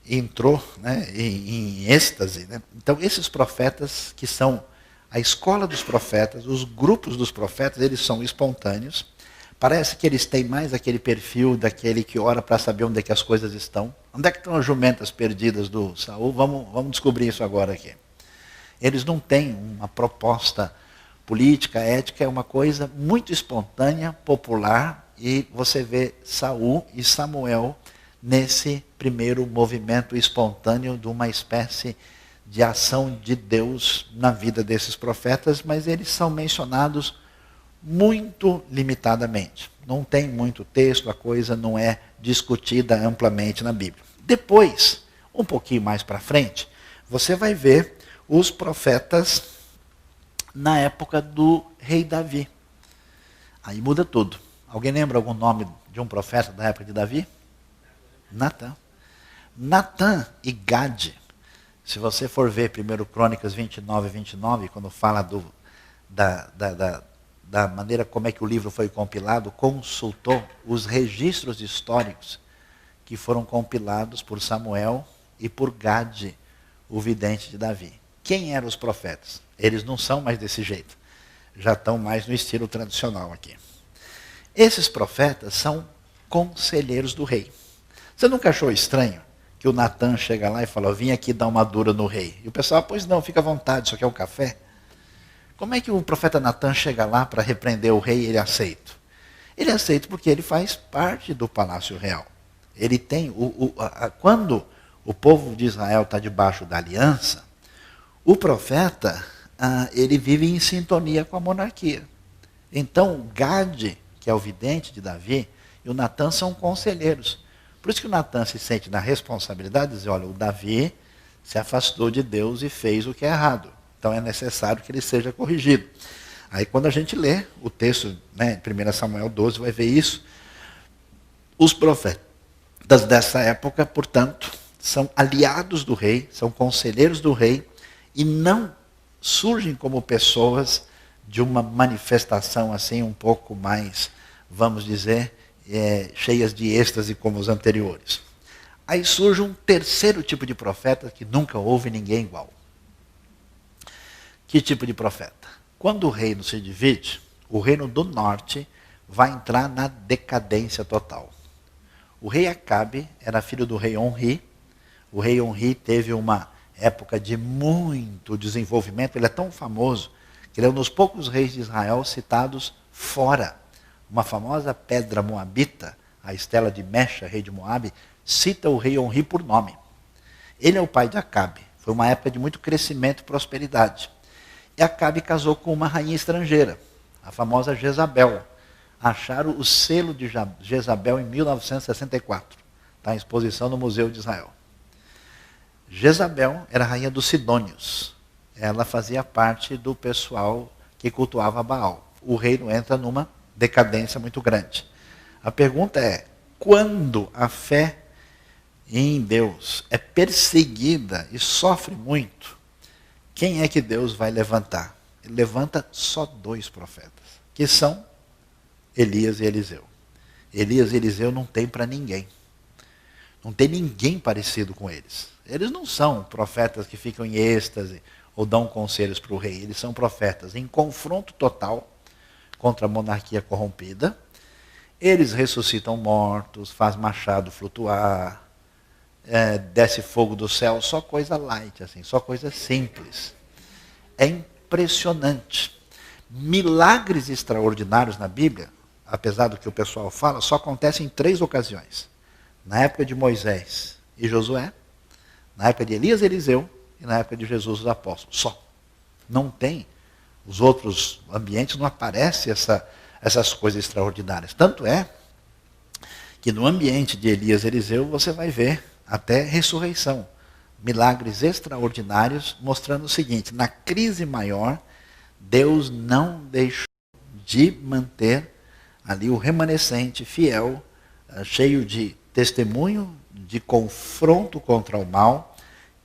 entrou, né, em êxtase. Né? Então, esses profetas que são a escola dos profetas, os grupos dos profetas, eles são espontâneos. Parece que eles têm mais aquele perfil daquele que ora para saber onde é que as coisas estão. Onde é que estão as jumentas perdidas do Saul? Vamos descobrir isso agora aqui. Eles não têm uma proposta política, ética, é uma coisa muito espontânea, popular, e você vê Saul e Samuel nesse primeiro movimento espontâneo de uma espécie de ação de Deus na vida desses profetas, mas eles são mencionados muito limitadamente. Não tem muito texto, a coisa não é discutida amplamente na Bíblia. Depois, um pouquinho mais para frente, você vai ver os profetas na época do rei Davi. Aí muda tudo. Alguém lembra algum nome de um profeta da época de Davi? Natã. Natã e Gade. Se você for ver 1 Crônicas 29 e 29, quando fala da maneira como é que o livro foi compilado, consultou os registros históricos que foram compilados por Samuel e por Gade, o vidente de Davi. Quem eram os profetas? Eles não são mais desse jeito. Já estão mais no estilo tradicional aqui. Esses profetas são conselheiros do rei. Você nunca achou estranho que o Natan chega lá e fala, vim aqui dar uma dura no rei. E o pessoal, pois não, fica à vontade, só quer um café. Como é que o profeta Natan chega lá para repreender o rei e ele aceita? Ele aceita porque ele faz parte do palácio real. Ele tem, quando o povo de Israel está debaixo da aliança, o profeta, ele vive em sintonia com a monarquia. Então, Gade, que é o vidente de Davi, e o Natan são conselheiros. Por isso que o Natan se sente na responsabilidade de dizer, olha, o Davi se afastou de Deus e fez o que é errado. Então é necessário que ele seja corrigido. Aí quando a gente lê o texto, né, 1 Samuel 12, vai ver isso. Os profetas dessa época, portanto, são aliados do rei, são conselheiros do rei, e não surgem como pessoas de uma manifestação assim um pouco mais, vamos dizer, cheias de êxtase como os anteriores. Aí surge um terceiro tipo de profeta que nunca houve ninguém igual. Que tipo de profeta? Quando o reino se divide, o reino do norte vai entrar na decadência total. O rei Acabe era filho do rei Onri. O rei Onri teve uma época de muito desenvolvimento. Ele é tão famoso que ele é um dos poucos reis de Israel citados fora. Uma famosa pedra moabita, a estela de Mecha, rei de Moabe, cita o rei Onri por nome. Ele é o pai de Acabe. Foi uma época de muito crescimento e prosperidade. E Acabe casou com uma rainha estrangeira, a famosa Jezabel. Acharam o selo de Jezabel em 1964. Está em exposição no Museu de Israel. Jezabel era a rainha dos Sidônios. Ela fazia parte do pessoal que cultuava Baal. O reino entra numa decadência muito grande. A pergunta é, quando a fé em Deus é perseguida e sofre muito, quem é que Deus vai levantar? Ele levanta só 2 profetas, que são Elias e Eliseu. Elias e Eliseu não tem para ninguém. Não tem ninguém parecido com eles. Eles não são profetas que ficam em êxtase ou dão conselhos para o rei. Eles são profetas em confronto total contra a monarquia corrompida. Eles ressuscitam mortos, faz machado flutuar, desce fogo do céu, só coisa light, assim, só coisa simples. É impressionante. Milagres extraordinários na Bíblia, apesar do que o pessoal fala, só acontecem em 3 ocasiões. Na época de Moisés e Josué, na época de Elias e Eliseu e na época de Jesus os apóstolos. Só. Não tem. Os outros ambientes não aparecem essas coisas extraordinárias. Tanto é que no ambiente de Elias e Eliseu você vai ver até ressurreição. Milagres extraordinários mostrando o seguinte, na crise maior, Deus não deixou de manter ali o remanescente fiel, cheio de testemunho, de confronto contra o mal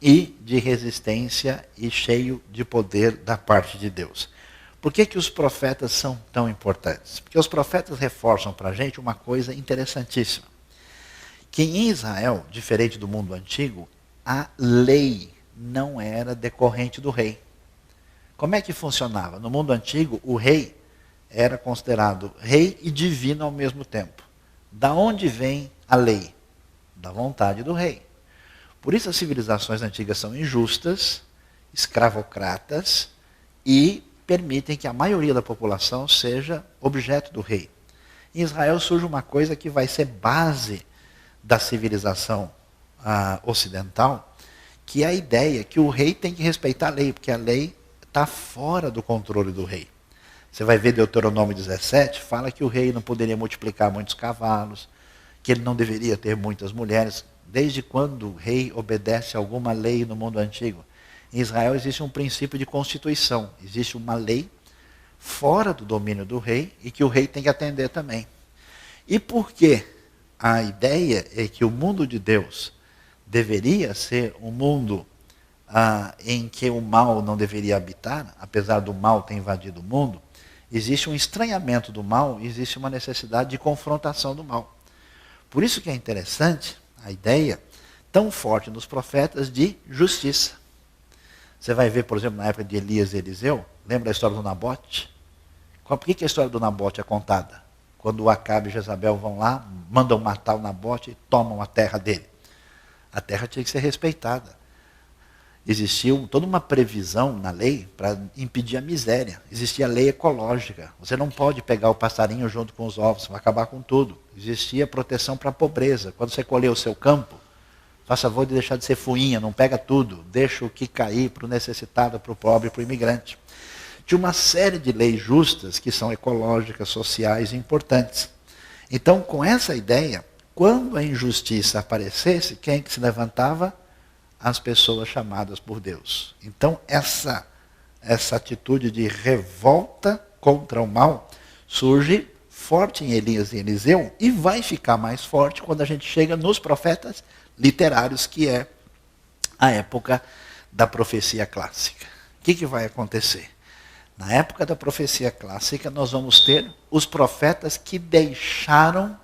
e de resistência e cheio de poder da parte de Deus. Por que os profetas são tão importantes? Porque os profetas reforçam para a gente uma coisa interessantíssima. Que em Israel, diferente do mundo antigo, a lei não era decorrente do rei. Como é que funcionava? No mundo antigo, o rei era considerado rei e divino ao mesmo tempo. Da onde vem a lei? Da vontade do rei. Por isso as civilizações antigas são injustas, escravocratas e permitem que a maioria da população seja objeto do rei. Em Israel surge uma coisa que vai ser base da civilização ocidental, que é a ideia que o rei tem que respeitar a lei, porque a lei está fora do controle do rei. Você vai ver Deuteronômio 17, fala que o rei não poderia multiplicar muitos cavalos, que ele não deveria ter muitas mulheres. Desde quando o rei obedece a alguma lei no mundo antigo? Em Israel existe um princípio de constituição, existe uma lei fora do domínio do rei e que o rei tem que atender também. E por que a ideia é que o mundo de Deus deveria ser um mundo em que o mal não deveria habitar, apesar do mal ter invadido o mundo, existe um estranhamento do mal, existe uma necessidade de confrontação do mal. Por isso que é interessante a ideia tão forte nos profetas de justiça. Você vai ver, por exemplo, na época de Elias e Eliseu, lembra a história do Nabote? Por que a história do Nabote é contada? Quando o Acabe e Jezabel vão lá, mandam matar o Nabote e tomam a terra dele. A terra tinha que ser respeitada. Existia toda uma previsão na lei para impedir a miséria. Existia a lei ecológica. Você não pode pegar o passarinho junto com os ovos, vai acabar com tudo. Existia proteção para a pobreza. Quando você colher o seu campo, faça favor de deixar de ser fuinha, não pega tudo. Deixa o que cair para o necessitado, para o pobre, para o imigrante. Tinha uma série de leis justas que são ecológicas, sociais e importantes. Então, com essa ideia, quando a injustiça aparecesse, quem é que se levantava? As pessoas chamadas por Deus. Então, essa atitude de revolta contra o mal surge forte em Elias e Eliseu e vai ficar mais forte quando a gente chega nos profetas literários, que é a época da profecia clássica. O que vai acontecer? Na época da profecia clássica, nós vamos ter os profetas que deixaram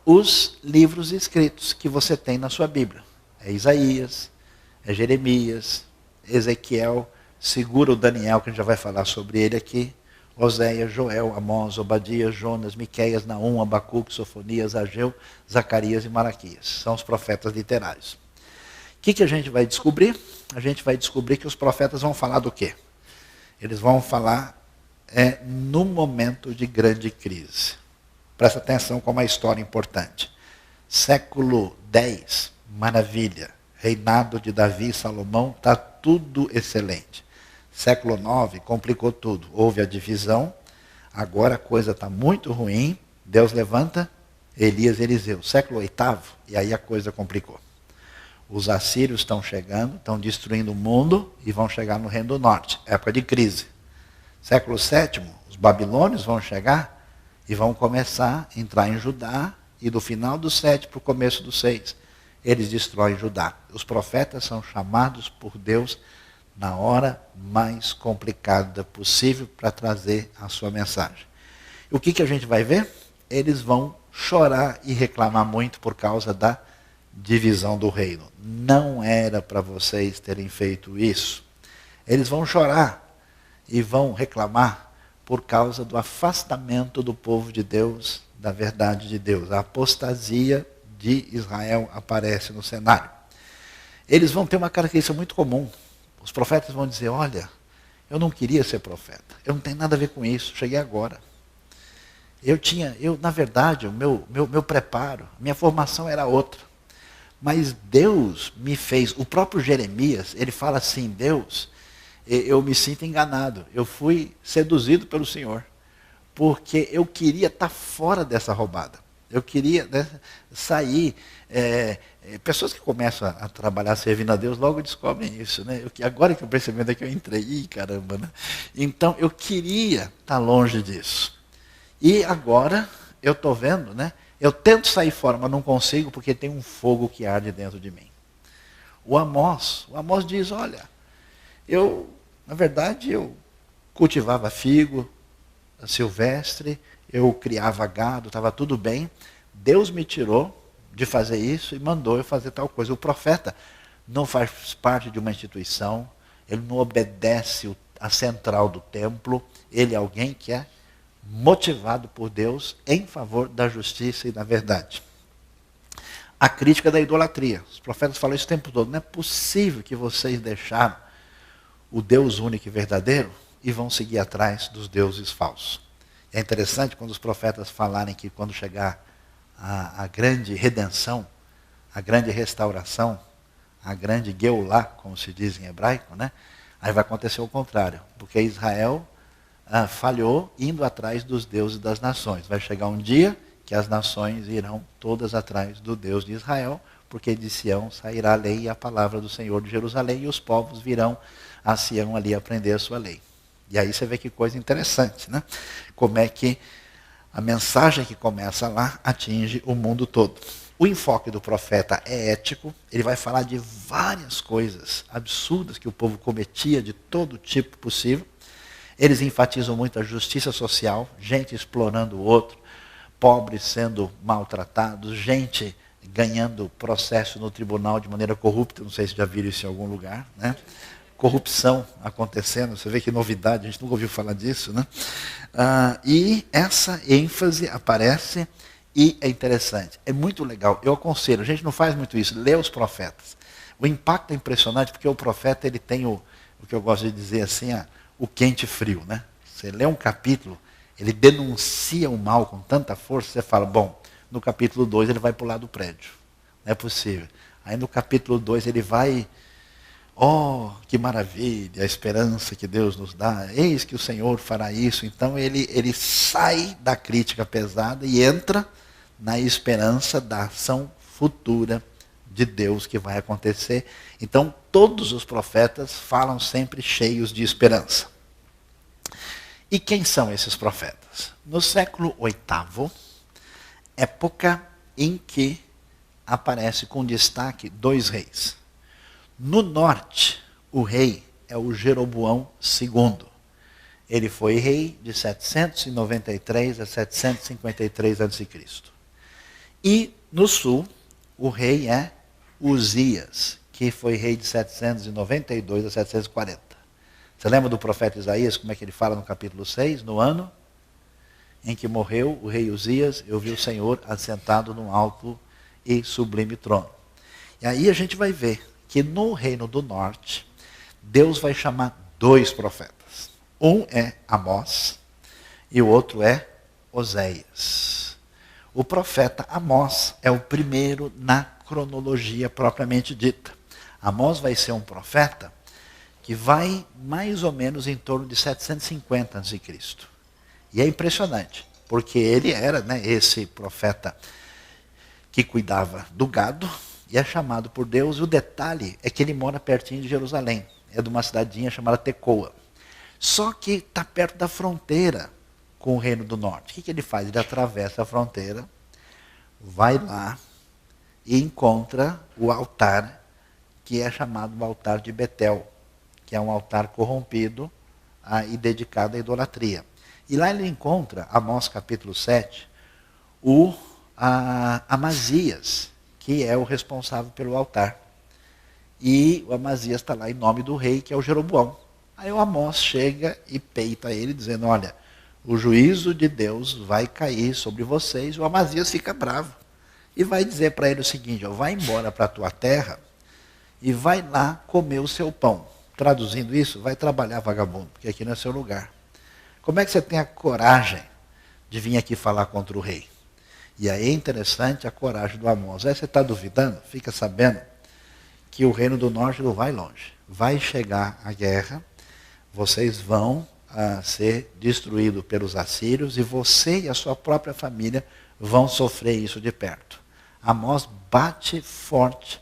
os livros escritos que você tem na sua Bíblia. É Isaías, é Jeremias, Ezequiel, segura o Daniel, que a gente já vai falar sobre ele aqui, Oséias, Joel, Amós, Obadias, Jonas, Miqueias, Naum, Abacuque, Sofonias, Ageu, Zacarias e Malaquias. São os profetas literários. O que a gente vai descobrir? A gente vai descobrir que os profetas vão falar do quê? Eles vão falar no momento de grande crise. Presta atenção como é uma história importante. Século X, maravilha. Reinado de Davi e Salomão, está tudo excelente. Século IX, complicou tudo. Houve a divisão, agora a coisa está muito ruim. Deus levanta Elias e Eliseu. Século VIII, e aí a coisa complicou. Os assírios estão chegando, estão destruindo o mundo e vão chegar no Reino do Norte. Época de crise. Século VII, os babilônios vão chegar e vão começar a entrar em Judá, e do final do 7 para o começo do 6, eles destroem Judá. Os profetas são chamados por Deus na hora mais complicada possível para trazer a sua mensagem. E o que a gente vai ver? Eles vão chorar e reclamar muito por causa da divisão do reino. Não era para vocês terem feito isso. Eles vão chorar e vão reclamar por causa do afastamento do povo de Deus, da verdade de Deus. A apostasia de Israel aparece no cenário. Eles vão ter uma característica muito comum. Os profetas vão dizer, olha, eu não queria ser profeta. Eu não tenho nada a ver com isso, cheguei agora. Na verdade, o meu preparo, minha formação era outra. Mas Deus me fez, o próprio Jeremias, ele fala assim, Deus, eu me sinto enganado. Eu fui seduzido pelo Senhor, porque eu queria estar fora dessa roubada. Eu queria sair. Pessoas que começam a trabalhar servindo a Deus logo descobrem isso. Né? Agora que eu percebi onde é que eu entrei, caramba. Né? Então eu queria estar longe disso. E agora eu estou vendo, né? Eu tento sair fora, mas não consigo porque tem um fogo que arde dentro de mim. O Amós diz, olha, na verdade, eu cultivava figo silvestre, eu criava gado, estava tudo bem. Deus me tirou de fazer isso e mandou eu fazer tal coisa. O profeta não faz parte de uma instituição, ele não obedece a central do templo, ele é alguém que é motivado por Deus em favor da justiça e da verdade. A crítica da idolatria. Os profetas falam isso o tempo todo. Não é possível que vocês deixaram o Deus único e verdadeiro e vão seguir atrás dos deuses falsos. É interessante quando os profetas falarem que quando chegar a grande redenção, a grande restauração, a grande Geulah, como se diz em hebraico, né? Aí vai acontecer o contrário, porque Israel falhou indo atrás dos deuses das nações. Vai chegar um dia que as nações irão todas atrás do Deus de Israel, porque de Sião sairá a lei e a palavra do Senhor de Jerusalém, e os povos virão a Sião ali aprender a sua lei. E aí você vê que coisa interessante, né? Como é que a mensagem que começa lá atinge o mundo todo. O enfoque do profeta é ético, ele vai falar de várias coisas absurdas que o povo cometia de todo tipo possível. Eles enfatizam muito a justiça social, gente explorando o outro, pobres sendo maltratados, gente ganhando processo no tribunal de maneira corrupta, não sei se já viram isso em algum lugar, né? Corrupção acontecendo, você vê que novidade, a gente nunca ouviu falar disso, né? E essa ênfase aparece E é interessante, é muito legal. Eu aconselho, a gente não faz muito isso, lê os profetas. O impacto é impressionante porque o profeta ele tem o que eu gosto de dizer assim, o quente e frio, né? Você lê um capítulo, ele denuncia o mal com tanta força, você fala, bom, no capítulo 2 ele vai pular do prédio. Não é possível. Aí no capítulo 2 ele vai, oh, que maravilha, a esperança que Deus nos dá, eis que o Senhor fará isso. Então ele sai da crítica pesada e entra na esperança da ação futura de Deus que vai acontecer. Então todos os profetas falam sempre cheios de esperança. E quem são esses profetas? No século VIII, época em que aparece com destaque 2 reis. No norte, o rei é o Jeroboão II. Ele foi rei de 793 a 753 a.C. E no sul, o rei é Uzias, que foi rei de 792 a 740. Você lembra do profeta Isaías, como é que ele fala no capítulo 6? No ano em que morreu o rei Uzias, eu vi o Senhor assentado num alto e sublime trono. E aí a gente vai ver que no reino do norte, Deus vai chamar 2 profetas. Um é Amós e o outro é Oséias. O profeta Amós é o primeiro na cronologia propriamente dita. Amós vai ser um profeta que vai mais ou menos em torno de 750 a.C. E é impressionante, porque ele era, esse profeta que cuidava do gado e é chamado por Deus. E o detalhe é que ele mora pertinho de Jerusalém, é de uma cidadinha chamada Tecoa. Só que está perto da fronteira com o Reino do Norte. O que ele faz? Ele atravessa a fronteira, vai lá e encontra o altar que é chamado o altar de Betel, que é um altar corrompido e dedicado à idolatria. E lá ele encontra, Amós capítulo 7, o Amazias, que é o responsável pelo altar. E o Amazias está lá em nome do rei, que é o Jeroboão. Aí o Amós chega e peita ele, dizendo, olha, o juízo de Deus vai cair sobre vocês. O Amazias fica bravo e vai dizer para ele o seguinte, vai embora para a tua terra e vai lá comer o seu pão. Traduzindo isso, vai trabalhar, vagabundo, porque aqui não é seu lugar. Como é que você tem a coragem de vir aqui falar contra o rei? E aí é interessante a coragem do Amós. Aí você está duvidando? Fica sabendo que o reino do norte não vai longe. Vai chegar a guerra, vocês vão ser destruídos pelos assírios e você e a sua própria família vão sofrer isso de perto. Amós bate forte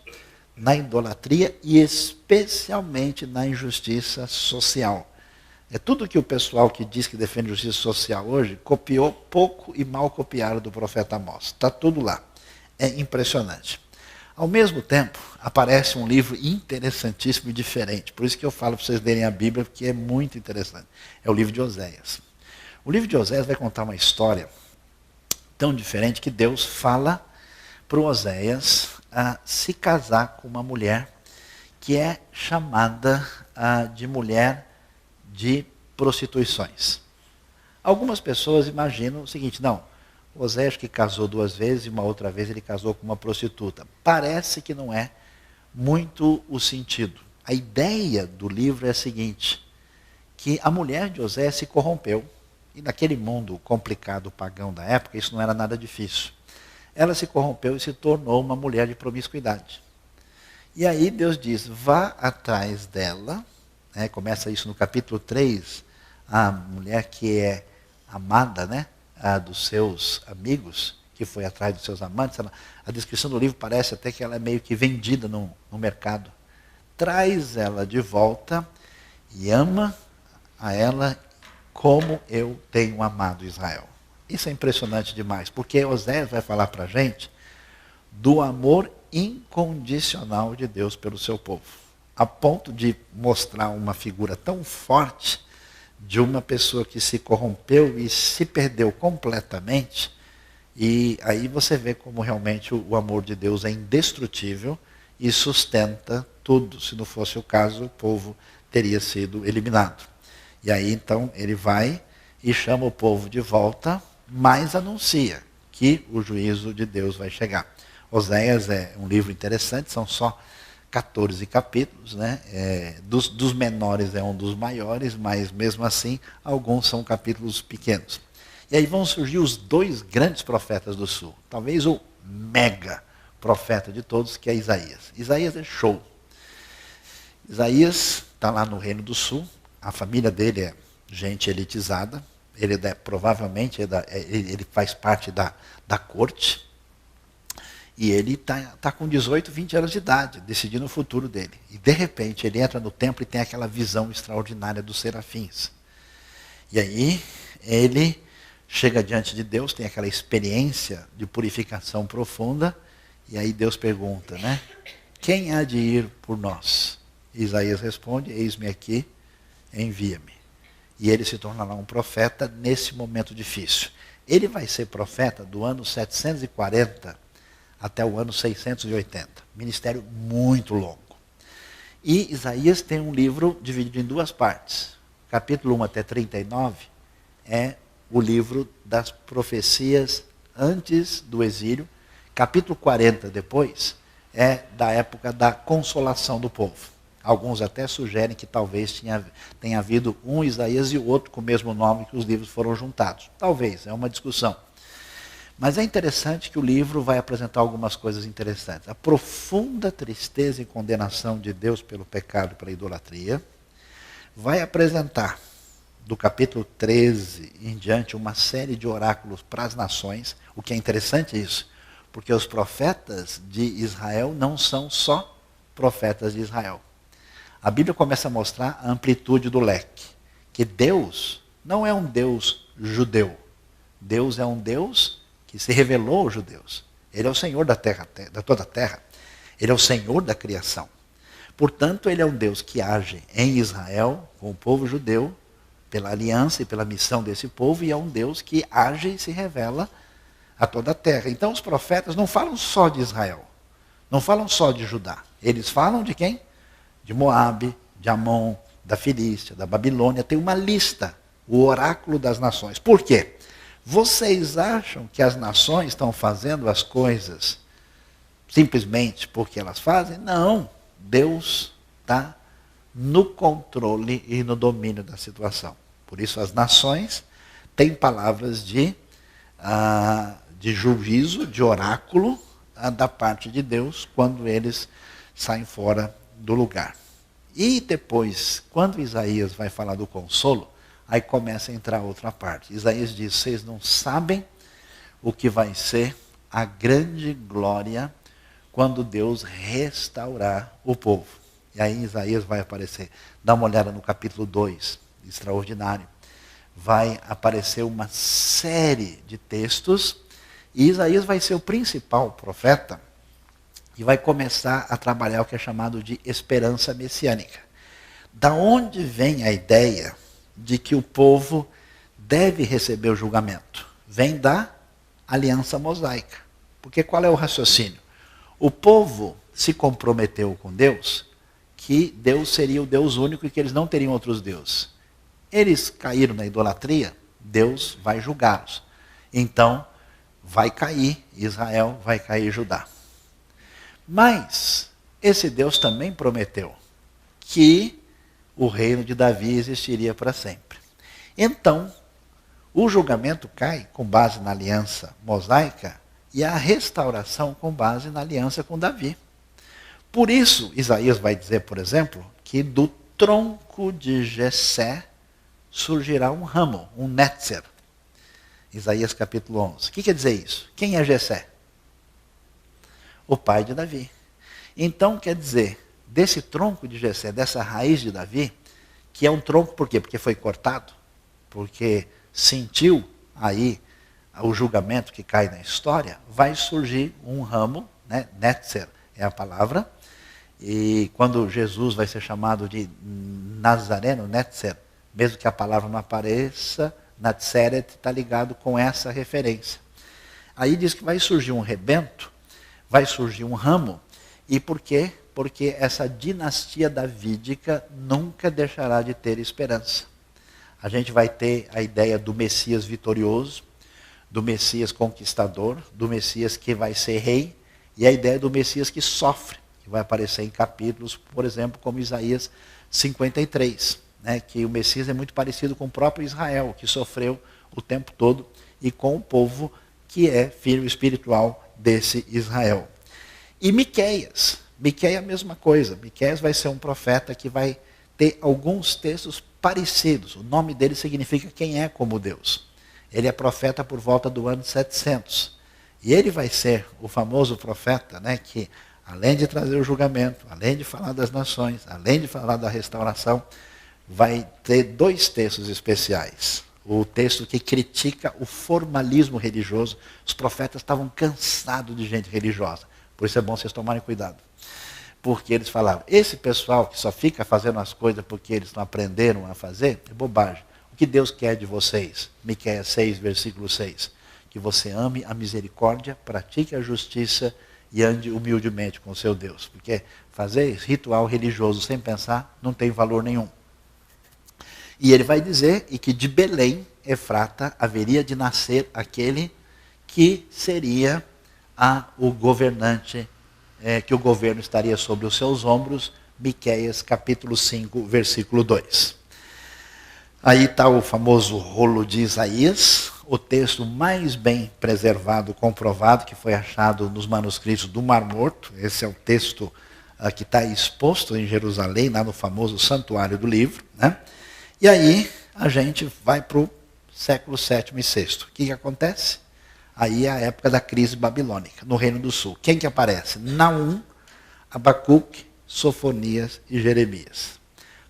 na idolatria e especialmente na injustiça social. É tudo que o pessoal que diz que defende justiça social hoje copiou pouco e mal copiaram do profeta Amós. Está tudo lá. É impressionante. Ao mesmo tempo, aparece um livro interessantíssimo e diferente. Por isso que eu falo para vocês lerem a Bíblia, porque é muito interessante. É o livro de Oséias. O livro de Oséias vai contar uma história tão diferente que Deus fala para o Oséias se casar com uma mulher que é chamada de mulher de prostituições. Algumas pessoas imaginam o seguinte, não, Oséias que casou 2 vezes e uma outra vez ele casou com uma prostituta. Parece que não é muito o sentido. A ideia do livro é a seguinte, que a mulher de Oséias se corrompeu, e naquele mundo complicado pagão da época, isso não era nada difícil. Ela se corrompeu e se tornou uma mulher de promiscuidade. E aí Deus diz, vá atrás dela, começa isso no capítulo 3, a mulher que é amada, dos seus amigos, que foi atrás dos seus amantes. A descrição do livro parece até que ela é meio que vendida no mercado. Traz ela de volta e ama a ela como eu tenho amado Israel. Isso é impressionante demais, porque Oséias vai falar para a gente do amor incondicional de Deus pelo seu povo, a ponto de mostrar uma figura tão forte de uma pessoa que se corrompeu e se perdeu completamente. E aí você vê como realmente o amor de Deus é indestrutível e sustenta tudo. Se não fosse o caso, o povo teria sido eliminado. E aí então ele vai e chama o povo de volta, mas anuncia que o juízo de Deus vai chegar. Oséias é um livro interessante, são só 14 capítulos, né? Dos menores é um dos maiores, mas mesmo assim, alguns são capítulos pequenos. E aí vão surgir os dois grandes profetas do sul, talvez o mega profeta de todos, que é Isaías. Isaías é show. Isaías está lá no Reino do Sul, a família dele é gente elitizada, provavelmente ele faz parte da corte, e ele está com 18, 20 anos de idade, decidindo o futuro dele. E de repente ele entra no templo e tem aquela visão extraordinária dos serafins. E aí ele chega diante de Deus, tem aquela experiência de purificação profunda, e aí Deus pergunta, né? Quem há de ir por nós? Isaías responde, eis-me aqui, envia-me. E ele se tornará um profeta nesse momento difícil. Ele vai ser profeta do ano 740 até o ano 680. Ministério muito longo. E Isaías tem um livro dividido em duas partes. Capítulo 1 até 39 é o livro das profecias antes do exílio. Capítulo 40 depois é da época da consolação do povo. Alguns até sugerem que talvez tenha havido um Isaías e o outro com o mesmo nome, que os livros foram juntados. Talvez, é uma discussão. Mas é interessante que o livro vai apresentar algumas coisas interessantes. A profunda tristeza e condenação de Deus pelo pecado e pela idolatria. Vai apresentar, do capítulo 13 em diante, uma série de oráculos para as nações. O que é interessante é isso, porque os profetas de Israel não são só profetas de Israel. A Bíblia começa a mostrar a amplitude do leque. Que Deus não é um Deus judeu. Deus é um Deus que se revelou aos judeus. Ele é o Senhor da terra, de toda a terra. Ele é o Senhor da criação. Portanto, ele é um Deus que age em Israel, com o povo judeu, pela aliança e pela missão desse povo, e é um Deus que age e se revela a toda a terra. Então, os profetas não falam só de Israel, não falam só de Judá. Eles falam de quem? De Moabe, de Amon, da Filístia, da Babilônia. Tem uma lista, o oráculo das nações. Por quê? Vocês acham que as nações estão fazendo as coisas simplesmente porque elas fazem? Não. Deus está no controle e no domínio da situação. Por isso as nações têm palavras de juízo, de oráculo da parte de Deus, quando eles saem fora do lugar. E depois, quando Isaías vai falar do consolo, aí começa a entrar outra parte. Isaías diz, vocês não sabem o que vai ser a grande glória quando Deus restaurar o povo. E aí Isaías vai aparecer. Dá uma olhada no capítulo 2, extraordinário. Vai aparecer uma série de textos, e Isaías vai ser o principal profeta, e vai começar a trabalhar o que é chamado de esperança messiânica. Da onde vem a ideia de que o povo deve receber o julgamento? Vem da aliança mosaica. Porque qual é o raciocínio? O povo se comprometeu com Deus, que Deus seria o Deus único e que eles não teriam outros deuses. Eles caíram na idolatria, Deus vai julgá-los. Então, vai cair Israel, vai cair Judá. Mas, esse Deus também prometeu que o reino de Davi existiria para sempre. Então, o julgamento cai com base na aliança mosaica e a restauração com base na aliança com Davi. Por isso, Isaías vai dizer, por exemplo, que do tronco de Jessé surgirá um ramo, um netzer. Isaías capítulo 11. O que quer dizer isso? Quem é Jessé? O pai de Davi. Então, quer dizer, desse tronco de Jessé, dessa raiz de Davi, que é um tronco por quê? Porque foi cortado, porque sentiu aí o julgamento que cai na história, vai surgir um ramo, né? Netzer é a palavra, e quando Jesus vai ser chamado de Nazareno, Netzer, mesmo que a palavra não apareça, Natseret está ligado com essa referência. Aí diz que vai surgir um rebento, vai surgir um ramo, e por quê? Porque essa dinastia davídica nunca deixará de ter esperança. A gente vai ter a ideia do Messias vitorioso, do Messias conquistador, do Messias que vai ser rei, e a ideia do Messias que sofre, que vai aparecer em capítulos, por exemplo, como Isaías 53, né, que o Messias é muito parecido com o próprio Israel, que sofreu o tempo todo, e com o povo que é filho espiritual desse Israel. E Miqueias é a mesma coisa. Miqueias vai ser um profeta que vai ter alguns textos parecidos. O nome dele significa quem é como Deus. Ele é profeta por volta do ano 700. E ele vai ser o famoso profeta, né, que além de trazer o julgamento, além de falar das nações, além de falar da restauração, vai ter dois textos especiais. O texto que critica o formalismo religioso. Os profetas estavam cansados de gente religiosa. Por isso é bom vocês tomarem cuidado. Porque eles falavam, esse pessoal que só fica fazendo as coisas porque eles não aprenderam a fazer, é bobagem. O que Deus quer de vocês? Miqueias 6, versículo 6. Que você ame a misericórdia, pratique a justiça e ande humildemente com o seu Deus. Porque fazer ritual religioso sem pensar não tem valor nenhum. E ele vai dizer, e que de Belém, Efrata, haveria de nascer aquele que seria o governante, que o governo estaria sobre os seus ombros, Miqueias capítulo 5, versículo 2. Aí está o famoso rolo de Isaías, o texto mais bem preservado, comprovado, que foi achado nos manuscritos do Mar Morto. Esse é o texto que está exposto em Jerusalém, lá no famoso santuário do livro, né? E aí a gente vai para o século VII e VI. O que acontece? Aí é a época da crise babilônica, no Reino do Sul. Quem que aparece? Naum, Abacuque, Sofonias e Jeremias.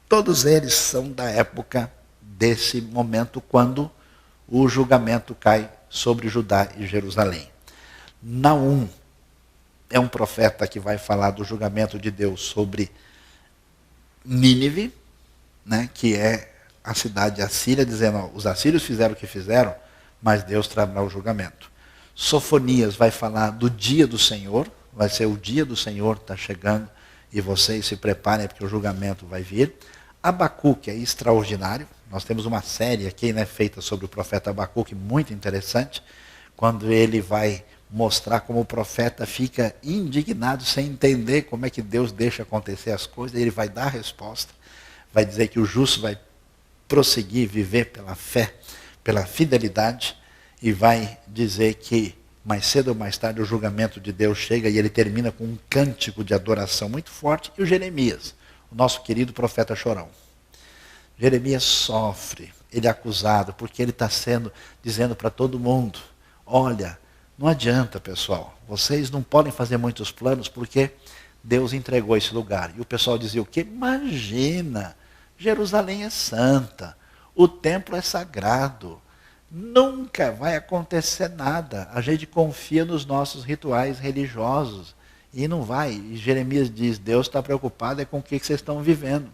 Todos eles são da época desse momento, quando o julgamento cai sobre Judá e Jerusalém. Naum é um profeta que vai falar do julgamento de Deus sobre Nínive, né, que é a cidade assíria, dizendo, ó, os assírios fizeram o que fizeram, mas Deus trará o julgamento. Sofonias vai falar do dia do Senhor, vai ser o dia do Senhor, está chegando, e vocês se preparem porque o julgamento vai vir. Abacuque é extraordinário, nós temos uma série aqui, né, feita sobre o profeta Abacuque, muito interessante, quando ele vai mostrar como o profeta fica indignado, sem entender como é que Deus deixa acontecer as coisas, e ele vai dar a resposta, vai dizer que o justo vai prosseguir, viver pela fé, pela fidelidade, e vai dizer que mais cedo ou mais tarde o julgamento de Deus chega, e ele termina com um cântico de adoração muito forte. E o Jeremias, o nosso querido profeta chorão. Jeremias sofre, ele é acusado, porque ele está dizendo para todo mundo, olha, não adianta, pessoal, vocês não podem fazer muitos planos, porque Deus entregou esse lugar. E o pessoal dizia o quê? Imagina, Jerusalém é santa, o templo é sagrado, nunca vai acontecer nada. A gente confia nos nossos rituais religiosos e não vai. E Jeremias diz, Deus está preocupado com o que vocês estão vivendo.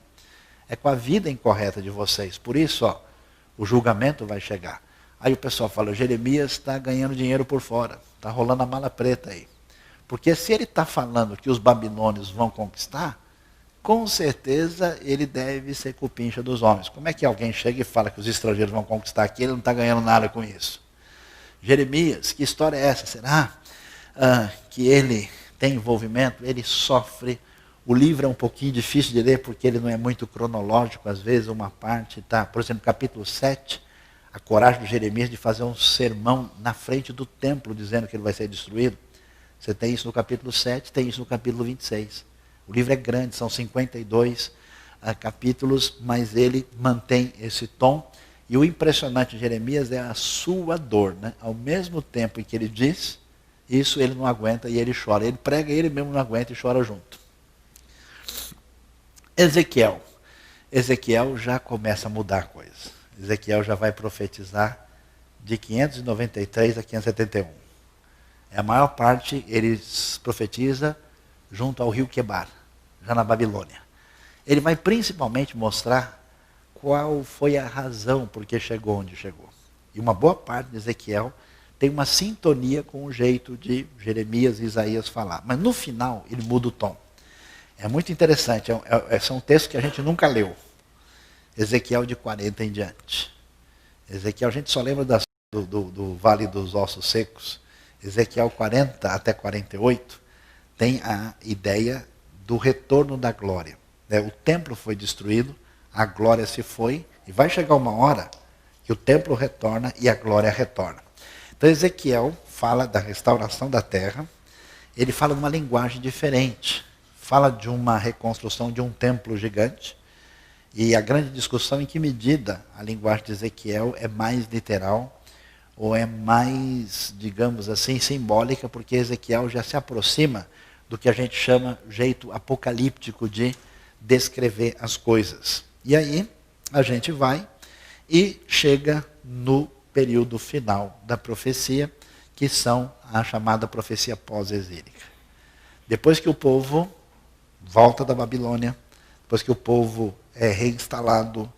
É com a vida incorreta de vocês. Por isso, ó, o julgamento vai chegar. Aí o pessoal fala, Jeremias está ganhando dinheiro por fora, está rolando a mala preta aí. Porque se ele está falando que os babilônios vão conquistar, com certeza ele deve ser cupincha dos homens. Como é que alguém chega e fala que os estrangeiros vão conquistar aqui, ele não está ganhando nada com isso? Jeremias, que história é essa? Será que ele tem envolvimento? Ele sofre. O livro é um pouquinho difícil de ler, porque ele não é muito cronológico. Às vezes uma parte está, por exemplo, capítulo 7, a coragem de Jeremias de fazer um sermão na frente do templo, dizendo que ele vai ser destruído. Você tem isso no capítulo 7, tem isso no capítulo 26. O livro é grande, são 52 capítulos, mas ele mantém esse tom. E o impressionante de Jeremias é a sua dor, né? Ao mesmo tempo em que ele diz isso, ele não aguenta e ele chora. Ele prega e ele mesmo não aguenta e chora junto. Ezequiel já começa a mudar a coisa. Ezequiel já vai profetizar de 593 a 571. A maior parte ele profetiza junto ao rio Quebar, já na Babilônia. Ele vai principalmente mostrar qual foi a razão por que chegou onde chegou. E uma boa parte de Ezequiel tem uma sintonia com o jeito de Jeremias e Isaías falar. Mas no final ele muda o tom. É muito interessante, são textos que a gente nunca leu. Ezequiel de 40 em diante. Ezequiel, a gente só lembra das do Vale dos Ossos Secos, Ezequiel 40 até 48, tem a ideia do retorno da glória. O templo foi destruído, a glória se foi, e vai chegar uma hora que o templo retorna e a glória retorna. Então Ezequiel fala da restauração da terra, ele fala numa linguagem diferente, fala de uma reconstrução de um templo gigante, e a grande discussão é em que medida a linguagem de Ezequiel é mais literal, ou é mais, digamos assim, simbólica, porque Ezequiel já se aproxima do que a gente chama jeito apocalíptico de descrever as coisas. E aí a gente vai e chega no período final da profecia, que são a chamada profecia pós-exílica. Depois que o povo volta da Babilônia, depois que o povo é reinstalado,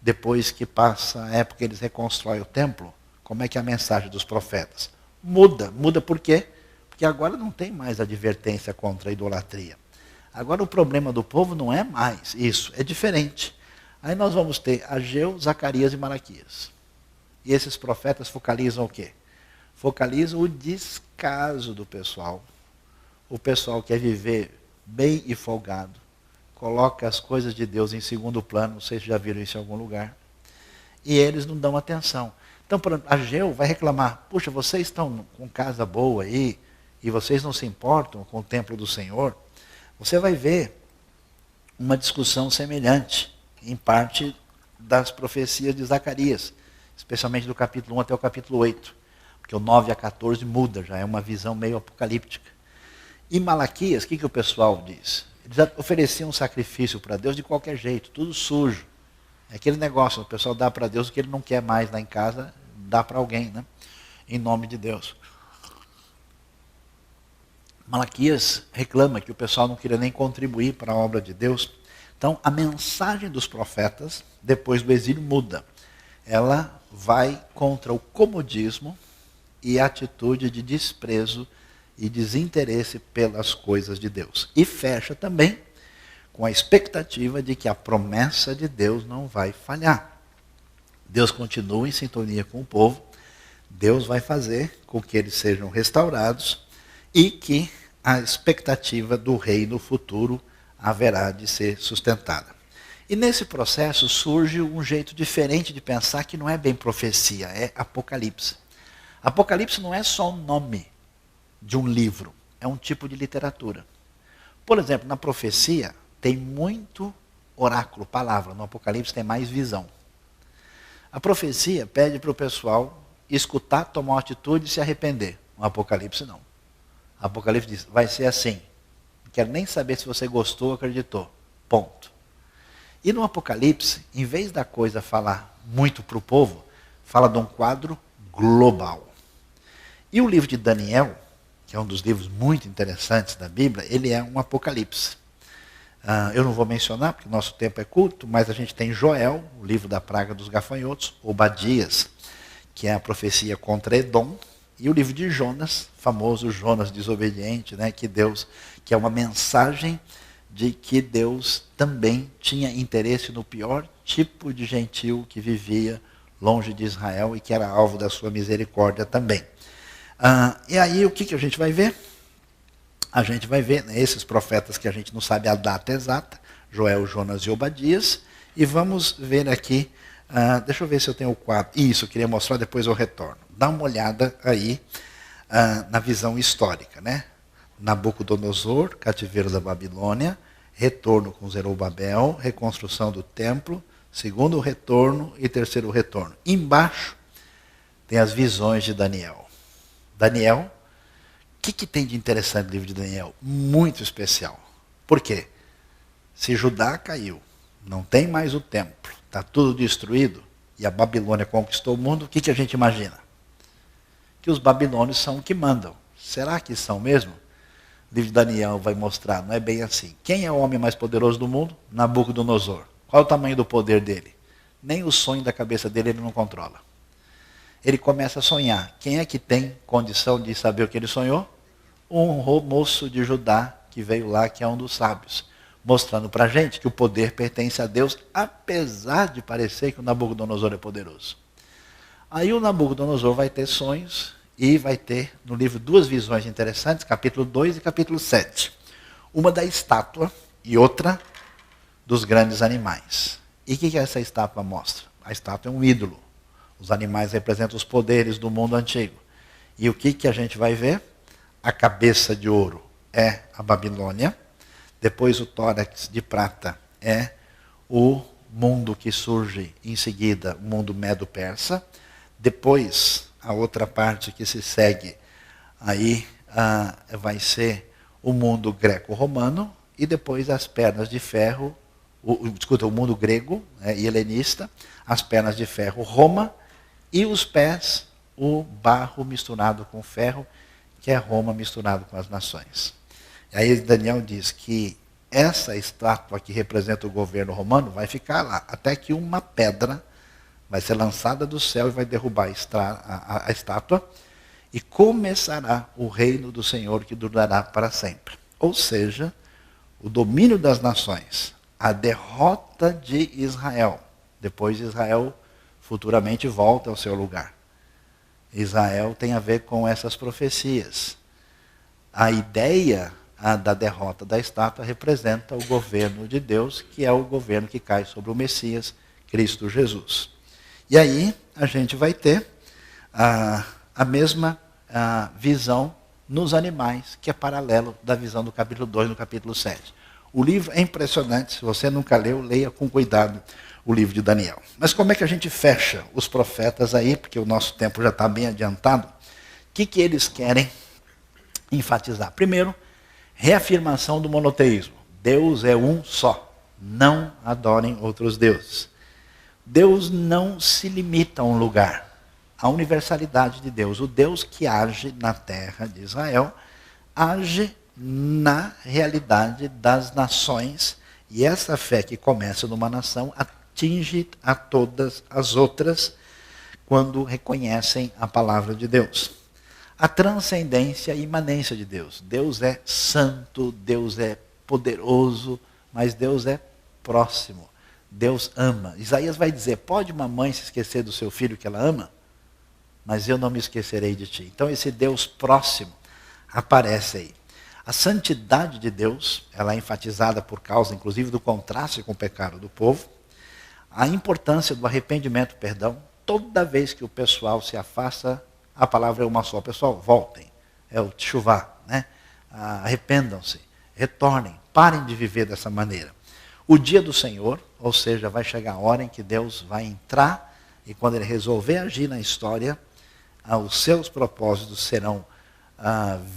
depois que passa a época que eles reconstroem o templo, como é que é a mensagem dos profetas? Muda. Muda por quê? Porque agora não tem mais advertência contra a idolatria. Agora o problema do povo não é mais isso, é diferente. Aí nós vamos ter Ageu, Zacarias e Malaquias. E esses profetas focalizam o quê? Focalizam o descaso do pessoal. O pessoal quer viver bem e folgado. Coloca as coisas de Deus em segundo plano, não sei se já viram isso em algum lugar. E eles não dão atenção. Então, por exemplo, Ageu vai reclamar, puxa, vocês estão com casa boa aí, e vocês não se importam com o templo do Senhor. Você vai ver uma discussão semelhante, em parte das profecias de Zacarias, especialmente do capítulo 1 até o capítulo 8, porque o 9 a 14 muda, já é uma visão meio apocalíptica. E Malaquias, o que o pessoal diz? Eles ofereciam um sacrifício para Deus de qualquer jeito, tudo sujo. É aquele negócio, o pessoal dá para Deus o que ele não quer mais lá em casa, dá para alguém, né? Em nome de Deus. Malaquias reclama que o pessoal não queria nem contribuir para a obra de Deus. Então, a mensagem dos profetas, depois do exílio, muda. Ela vai contra o comodismo e a atitude de desprezo e desinteresse pelas coisas de Deus. E fecha também com a expectativa de que a promessa de Deus não vai falhar. Deus continua em sintonia com o povo, Deus vai fazer com que eles sejam restaurados e que a expectativa do reino futuro haverá de ser sustentada. E nesse processo surge um jeito diferente de pensar que não é bem profecia, é Apocalipse. Apocalipse não é só um nome de um livro, é um tipo de literatura. Por exemplo, na profecia tem muito oráculo, palavra, no Apocalipse tem mais visão. A profecia pede para o pessoal escutar, tomar uma atitude e se arrepender. No Apocalipse não. O Apocalipse diz, vai ser assim. Não quero nem saber se você gostou ou acreditou. Ponto. E no Apocalipse, em vez da coisa falar muito para o povo, fala de um quadro global. E o livro de Daniel, que é um dos livros muito interessantes da Bíblia, ele é um Apocalipse. Eu não vou mencionar, porque o nosso tempo é curto, mas a gente tem Joel, o livro da praga dos gafanhotos, Obadias, que é a profecia contra Edom, e o livro de Jonas, famoso Jonas desobediente, né, que é uma mensagem de que Deus também tinha interesse no pior tipo de gentil que vivia longe de Israel e que era alvo da sua misericórdia também. E aí o que a gente vai ver? A gente vai ver, né, esses profetas que a gente não sabe a data exata, Joel, Jonas e Obadias, e vamos ver aqui, deixa eu ver se eu tenho o quadro. Isso, eu queria mostrar, depois eu retorno. Dá uma olhada aí na visão histórica, né? Nabucodonosor, cativeiro da Babilônia, retorno com Zerubabel, reconstrução do templo, segundo retorno e terceiro retorno. Embaixo tem as visões de Daniel. Daniel, o que tem de interessante no livro de Daniel? Muito especial. Por quê? Se Judá caiu, não tem mais o templo, está tudo destruído, e a Babilônia conquistou o mundo, o que a gente imagina? Que os babilônios são o que mandam. Será que são mesmo? O livro de Daniel vai mostrar, não é bem assim. Quem é o homem mais poderoso do mundo? Nabucodonosor. Qual é o tamanho do poder dele? Nem o sonho da cabeça dele ele não controla. Ele começa a sonhar. Quem é que tem condição de saber o que ele sonhou? Um moço de Judá que veio lá, que é um dos sábios, mostrando para a gente que o poder pertence a Deus, apesar de parecer que o Nabucodonosor é poderoso. Aí o Nabucodonosor vai ter sonhos e vai ter no livro duas visões interessantes, capítulo 2 e capítulo 7. Uma da estátua e outra dos grandes animais. E o que essa estátua mostra? A estátua é um ídolo. Os animais representam os poderes do mundo antigo. E o que a gente vai ver? A cabeça de ouro é a Babilônia. Depois o tórax de prata é o mundo que surge em seguida, o mundo medo-persa. Depois, a outra parte que se segue aí vai ser o mundo greco-romano. E depois as pernas de ferro, o mundo grego e helenista, as pernas de ferro, Roma, e os pés, o barro misturado com ferro, que é Roma misturado com as nações. E aí Daniel diz que essa estátua que representa o governo romano vai ficar lá, até que uma pedra vai ser lançada do céu e vai derrubar a estátua, e começará o reino do Senhor que durará para sempre. Ou seja, o domínio das nações, a derrota de Israel. Depois Israel futuramente volta ao seu lugar. Israel tem a ver com essas profecias. A ideia da derrota da estátua representa o governo de Deus, que é o governo que cai sobre o Messias, Cristo Jesus. E aí a gente vai ter a mesma visão nos animais, que é paralelo da visão do capítulo 2 no capítulo 7. O livro é impressionante, se você nunca leu, leia com cuidado o livro de Daniel. Mas como é que a gente fecha os profetas aí, porque o nosso tempo já está bem adiantado? O que eles querem enfatizar? Primeiro, reafirmação do monoteísmo. Deus é um só. Não adorem outros deuses. Deus não se limita a um lugar. A universalidade de Deus. O Deus que age na terra de Israel, age na realidade das nações. E essa fé que começa numa nação atinge a todas as outras quando reconhecem a palavra de Deus. A transcendência e imanência de Deus. Deus é santo, Deus é poderoso, mas Deus é próximo. Deus ama. Isaías vai dizer, pode uma mãe se esquecer do seu filho que ela ama? Mas eu não me esquecerei de ti. Então esse Deus próximo aparece aí. A santidade de Deus, ela é enfatizada por causa, inclusive, do contraste com o pecado do povo. A importância do arrependimento, perdão. Toda vez que o pessoal se afasta, a palavra é uma só. Pessoal, voltem. É o teshuvá, né? Arrependam-se, retornem, parem de viver dessa maneira. O dia do Senhor, ou seja, vai chegar a hora em que Deus vai entrar e quando Ele resolver agir na história, os seus propósitos serão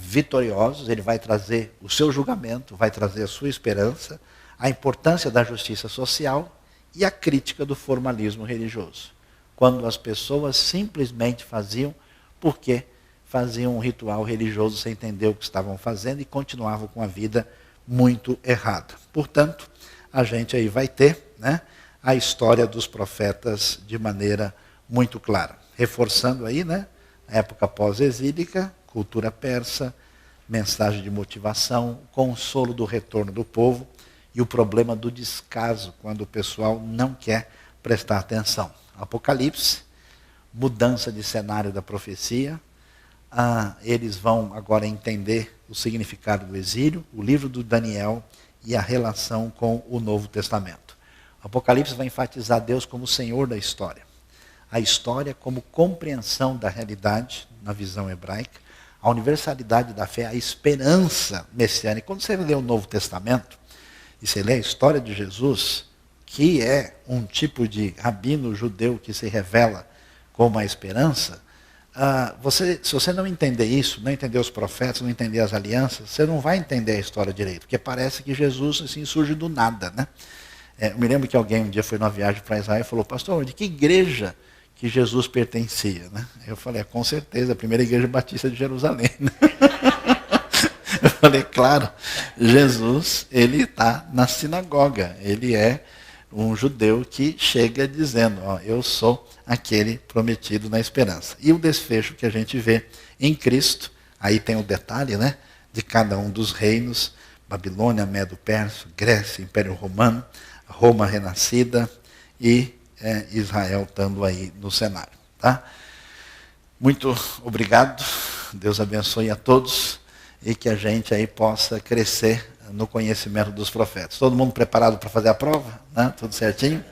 vitoriosos, Ele vai trazer o seu julgamento, vai trazer a sua esperança, a importância da justiça social e a crítica do formalismo religioso. Quando as pessoas simplesmente faziam porque faziam um ritual religioso sem entender o que estavam fazendo e continuavam com a vida muito errada. Portanto, a gente aí vai ter, né, a história dos profetas de maneira muito clara. Reforçando aí, né, a época pós-exílica, cultura persa, mensagem de motivação, consolo do retorno do povo e o problema do descaso, quando o pessoal não quer prestar atenção. Apocalipse, mudança de cenário da profecia, eles vão agora entender o significado do exílio, o livro do Daniel e a relação com o Novo Testamento. Apocalipse vai enfatizar Deus como Senhor da história. A história como compreensão da realidade, na visão hebraica, a universalidade da fé, a esperança messiânica. Quando você lê o Novo Testamento, e você lê a história de Jesus, que é um tipo de rabino judeu que se revela como a esperança, se você não entender isso, não entender os profetas, não entender as alianças, você não vai entender a história direito, porque parece que Jesus assim, surge do nada, né? Eu me lembro que alguém um dia foi numa viagem para Israel e falou, pastor, de que igreja que Jesus pertencia? Né? Eu falei, com certeza, a primeira igreja batista de Jerusalém. Né? Eu falei, claro, Jesus, ele está na sinagoga, ele é um judeu que chega dizendo, ó, eu sou aquele prometido na esperança. E o desfecho que a gente vê em Cristo, aí tem o detalhe, né, de cada um dos reinos, Babilônia, Medo-Persa, Grécia, Império Romano, Roma renascida e Israel estando aí no cenário. Tá? Muito obrigado, Deus abençoe a todos e que a gente aí possa crescer no conhecimento dos profetas. Todo mundo preparado para fazer a prova? Né? Tudo certinho?